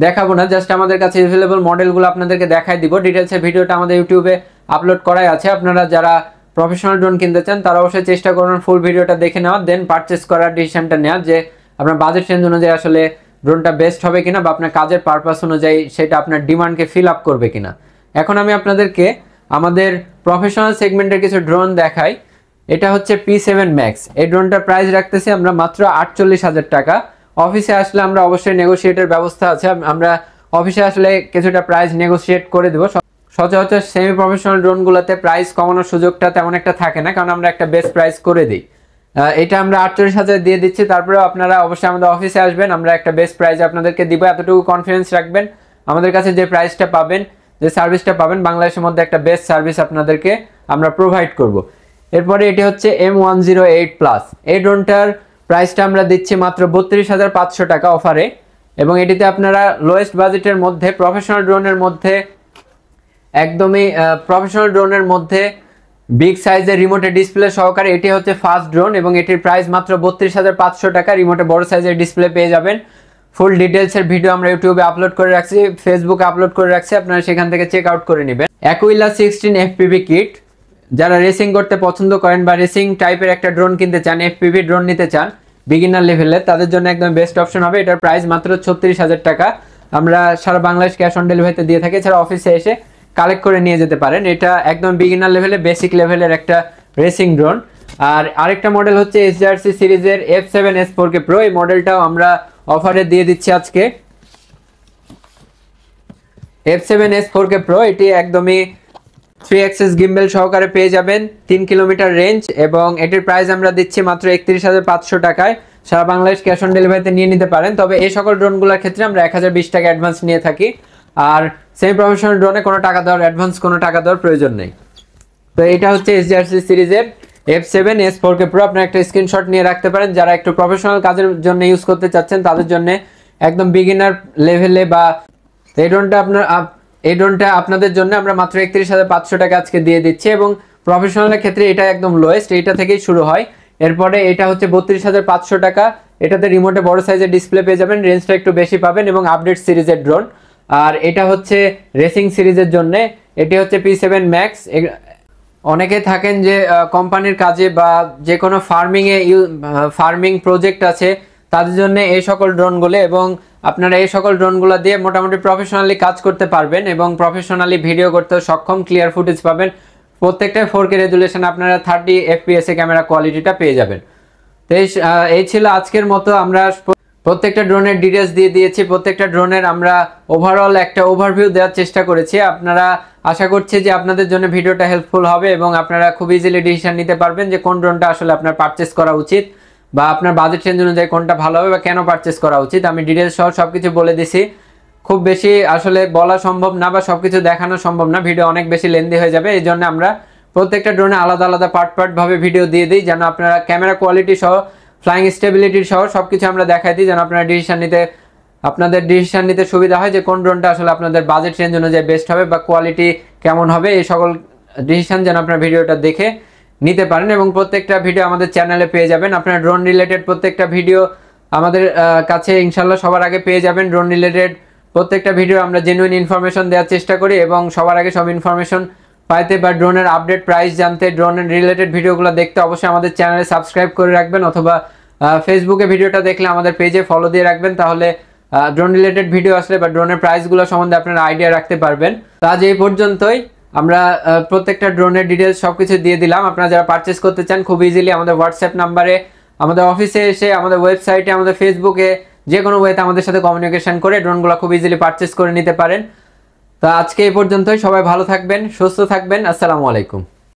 দেখাবো না, জাস্ট আমাদের কাছে অ্যাভেলেবল মডেলগুলো আপনাদেরকে দেখাই দিব। ডিটেলসের ভিডিওটা আমাদের ইউটিউবে আপলোড করাই আছে, আপনারা যারা প্রফেশনাল ড্রোন কিনতে চান তারা অবশ্যই চেষ্টা করুন ফুল ভিডিওটা দেখে নেওয়া, দেন পারচেস করার ডিসিশনটা নেওয়া, যে আপনার বাজেট রেঞ্জ অনুযায়ী আসলে ড্রোনটা বেস্ট হবে কিনা বা আপনার কাজের পারপাস অনুযায়ী সেটা আপনার ডিমান্ডকে ফিল আপ করবে কিনা। এখন আমি আপনাদেরকে আমাদের প্রফেশনাল সেগমেন্টের কিছু ড্রোন দেখাই। এটা হচ্ছে P7 Max। এই ড্রোনটার প্রাইস রাখতেছি আমরা মাত্র 48,000 টাকা। অফিসে আসলে আমরা অবশ্যই নেগোশিয়েটের ব্যবস্থা আছে, আমরা অফিসে আসলে কিছুটা প্রাইস নেগোশিয়েট করে দেবো। সচরাচর সেমি প্রফেশনাল ড্রোনগুলোতে প্রাইস কমানোর সুযোগটা তেমন একটা থাকে না, কারণ আমরা একটা বেস্ট প্রাইস করে দিই। এটা আমরা 48,000 দিয়ে দিচ্ছি, তারপরেও আপনারা অবশ্যই আমাদের অফিসে আসবেন, আমরা একটা বেস্ট প্রাইস আপনাদেরকে দিব। এতটুকু কনফিডেন্স রাখবেন, আমাদের কাছে যে প্রাইসটা পাবেন, যে সার্ভিসটা পাবেন, বাংলাদেশের মধ্যে একটা বেস্ট সার্ভিস আপনাদেরকে আমরা প্রোভাইড করব। এরপরে এটি হচ্ছে M108+। এই ড্রোনটার প্রাইসটা আমরা দিচ্ছি মাত্র 32,500 টাকা অফারে, এবং এটিতে আপনারা লোয়েস্ট বাজেটের মধ্যে প্রফেশনাল ড্রোনের মধ্যে একদমই প্রফেশনাল ড্রোনের মধ্যে বিগ সাইজের রিমোটে ডিসপ্লে সহকারে এটি হচ্ছে ফার্স্ট ড্রোন, এবং এটির প্রাইস মাত্র 32,500 টাকা। রিমোটে বড় সাইজের ডিসপ্লে পেয়ে যাবেন। ফুল ডিটেলসের ভিডিও আমরা ইউটিউবে আপলোড করে রাখছি, ফেসবুকে আপলোড করে রাখছি, আপনারা সেখান থেকে চেক আউট করে নেবেন। অ্যাকুইলা 16 FPV কিট, যারা রেসিং করতে পছন্দ করেন বা রেসিং টাইপের একটা ড্রোন কিনতে চান, FPV ড্রোন নিতে চান বিগিনার লেভেলে, তাদের জন্য একদম বেস্ট অপশন হবে। এটার প্রাইস মাত্র 36,000 টাকা। আমরা সারা বাংলাদেশ ক্যাশ অন ডেলিভারিতে দিয়ে থাকি, এছাড়া অফিসে এসে কালেক্ট করে নিয়ে যেতে পারেন। এটা একদম বিগিনার লেভেলে, বেসিক লেভেলের একটা রেসিং ড্রোন। আর আরেকটা মডেল হচ্ছে SRC সিরিজের F7S 4K Pro। এই মডেলটাও আমরা অফারে দিয়ে দিচ্ছি আজকে। F7S 4K Pro এটি একদমই 3 অ্যাক্সেস গিম্বেল সহকারে পেয়ে যাবেন, 3 কিলোমিটার রেঞ্জ, এবং এটির প্রাইস আমরা দিচ্ছি মাত্র 31,500 টাকায়। সারা বাংলাদেশ ক্যাশ অন ডেলিভারিতে নিয়ে নিতে পারেন। তবে এই সকল ড্রোনগুলোর ক্ষেত্রে আমরা 1020 টাকা অ্যাডভান্স নিয়ে থাকি। আর সেমি প্রফেশনাল ড্রোনে কোনো টাকা দেওয়ার অ্যাডভান্স কোনো টাকা দেওয়ার প্রয়োজন নেই। তো এটা হচ্ছে SRC সিরিজের F7S 4K Pro। আপনারা একটা স্ক্রিনশট নিয়ে রাখতে পারেন, যারা একটু প্রফেশনাল কাজের জন্য ইউজ করতে চাচ্ছেন তাদের জন্য একদম বিগিনার লেভেলে। বা এই ড্রোনটা আপনাদের জন্য আমরা মাত্র 31,500 টাকা আজকে দিয়ে দিচ্ছি, এবং প্রফেশনালের ক্ষেত্রে এটা একদম লোয়েস্ট, এইটা থেকেই শুরু হয়। এরপরে এটা হচ্ছে 32,500 টাকা। এটাতে রিমোটে বড় সাইজের ডিসপ্লে পেয়ে যাবেন, রেঞ্জটা একটু বেশি পাবেন, এবং আপডেট সিরিজের ড্রোন। আর এটা হচ্ছে রেসিং সিরিজের জন্য, এটি হচ্ছে P7 Max। অনেকে থাকেন যে কোম্পানির কাজে বা যে কোনো ফার্মিং প্রজেক্ট আছে তাদের জন্য এই সকল ড্রোনগুলো, এবং আপনারা এই সকল ড্রোনগুলো দিয়ে মোটামুটি প্রফেশনালি কাজ করতে পারবেন এবং প্রফেশনালি ভিডিও করতে সক্ষম, ক্লিয়ার ফুটেজ পাবেন। প্রত্যেকটা 4K রেজুলেশন আপনারা 30 FPS এ ক্যামেরা কোয়ালিটিটা পেয়ে যাবেন। তো এই ছিল আজকের মতো। আমরা প্রত্যেকটা ড্রোনের ডিটেলস দিয়ে দিয়েছি, প্রত্যেকটা ড্রোনের আমরা ওভারঅল একটা ওভারভিউ দেওয়ার চেষ্টা করেছি। আপনারা আশা করছি যে আপনাদের জন্য ভিডিওটা হেল্পফুল হবে, এবং আপনারা খুব ইজিলি ডিসিশন নিতে পারবেন যে কোন ড্রোনটা আসলে আপনার পারচেস করা উচিত, বা আপনার বাজেট রেঞ্জ অনুযায়ী কোনটা ভালো হবে, বা কেন পারচেস করা উচিত। আমি ডিটেলস সহ সবকিছু বলে দিছি। খুব বেশি আসলে বলা সম্ভব না, বা সবকিছু দেখানো সম্ভব না, ভিডিও অনেক বেশি লেন্দি হয়ে যাবে। এই জন্য আমরা প্রত্যেকটা ড্রোনে আলাদা আলাদা পার্ট ভাবে ভিডিও দিয়ে দিই, যেন আপনারা ক্যামেরা কোয়ালিটি সহ, ফ্লাইং স্টেবিলিটি সহ সবকিছু আমরা দেখাই দিই, যেন আপনারা আপনাদের ডিসিশন নিতে সুবিধা হয় যে কোন ড্রোনটা আসলে আপনাদের বাজেট রেঞ্জ অনুযায়ী বেস্ট হবে বা কোয়ালিটি কেমন হবে। এই সকল ডিসিশন যেন আপনারা ভিডিওটা দেখে নিতে পারেন, এবং প্রত্যেকটা ভিডিও আমাদের চ্যানেলে পেয়ে যাবেন। আপনারা ড্রোন রিলেটেড প্রত্যেকটা ভিডিও আমাদের কাছে ইনশাল্লাহ সবার আগে পেয়ে যাবেন। ড্রোন রিলেটেড প্রত্যেকটা ভিডিও আমরা জেনুইন ইনফরমেশন দেওয়ার চেষ্টা করি, এবং সবার আগে সব ইনফরমেশন পাইতে বা ড্রোনের আপডেট প্রাইস জানতে, ড্রোনের রিলেটেড ভিডিওগুলো দেখতে অবশ্যই আমাদের চ্যানেলে সাবস্ক্রাইব করে রাখবেন, অথবা ফেসবুকে ভিডিওটা দেখলে আমাদের পেজে ফলো দিয়ে রাখবেন। তাহলে ড্রোন রিলেটেড ভিডিও আসলে বা ড্রোনের প্রাইসগুলো সম্বন্ধে আপনারা আইডিয়া রাখতে পারবেন। তো আজ এই পর্যন্তই। আমরা প্রত্যেকটা ড্রোনের ডিটেলস সবকিছু দিয়ে দিলাম। আপনারা যারা পারচেস করতে চান খুব ইজিলি আমাদের হোয়াটসঅ্যাপ নাম্বারে, আমাদের অফিসে এসে, আমাদের ওয়েবসাইটে, আমাদের ফেসবুকে, যে কোনো ওয়েতে আমাদের সাথে কমিউনিকেশন করে ড্রোনগুলো খুব ইজিলি পারচেস করে নিতে পারেন। তো আজকে এই পর্যন্তই। সবাই ভালো থাকবেন, সুস্থ থাকবেন। আসসালামু আলাইকুম।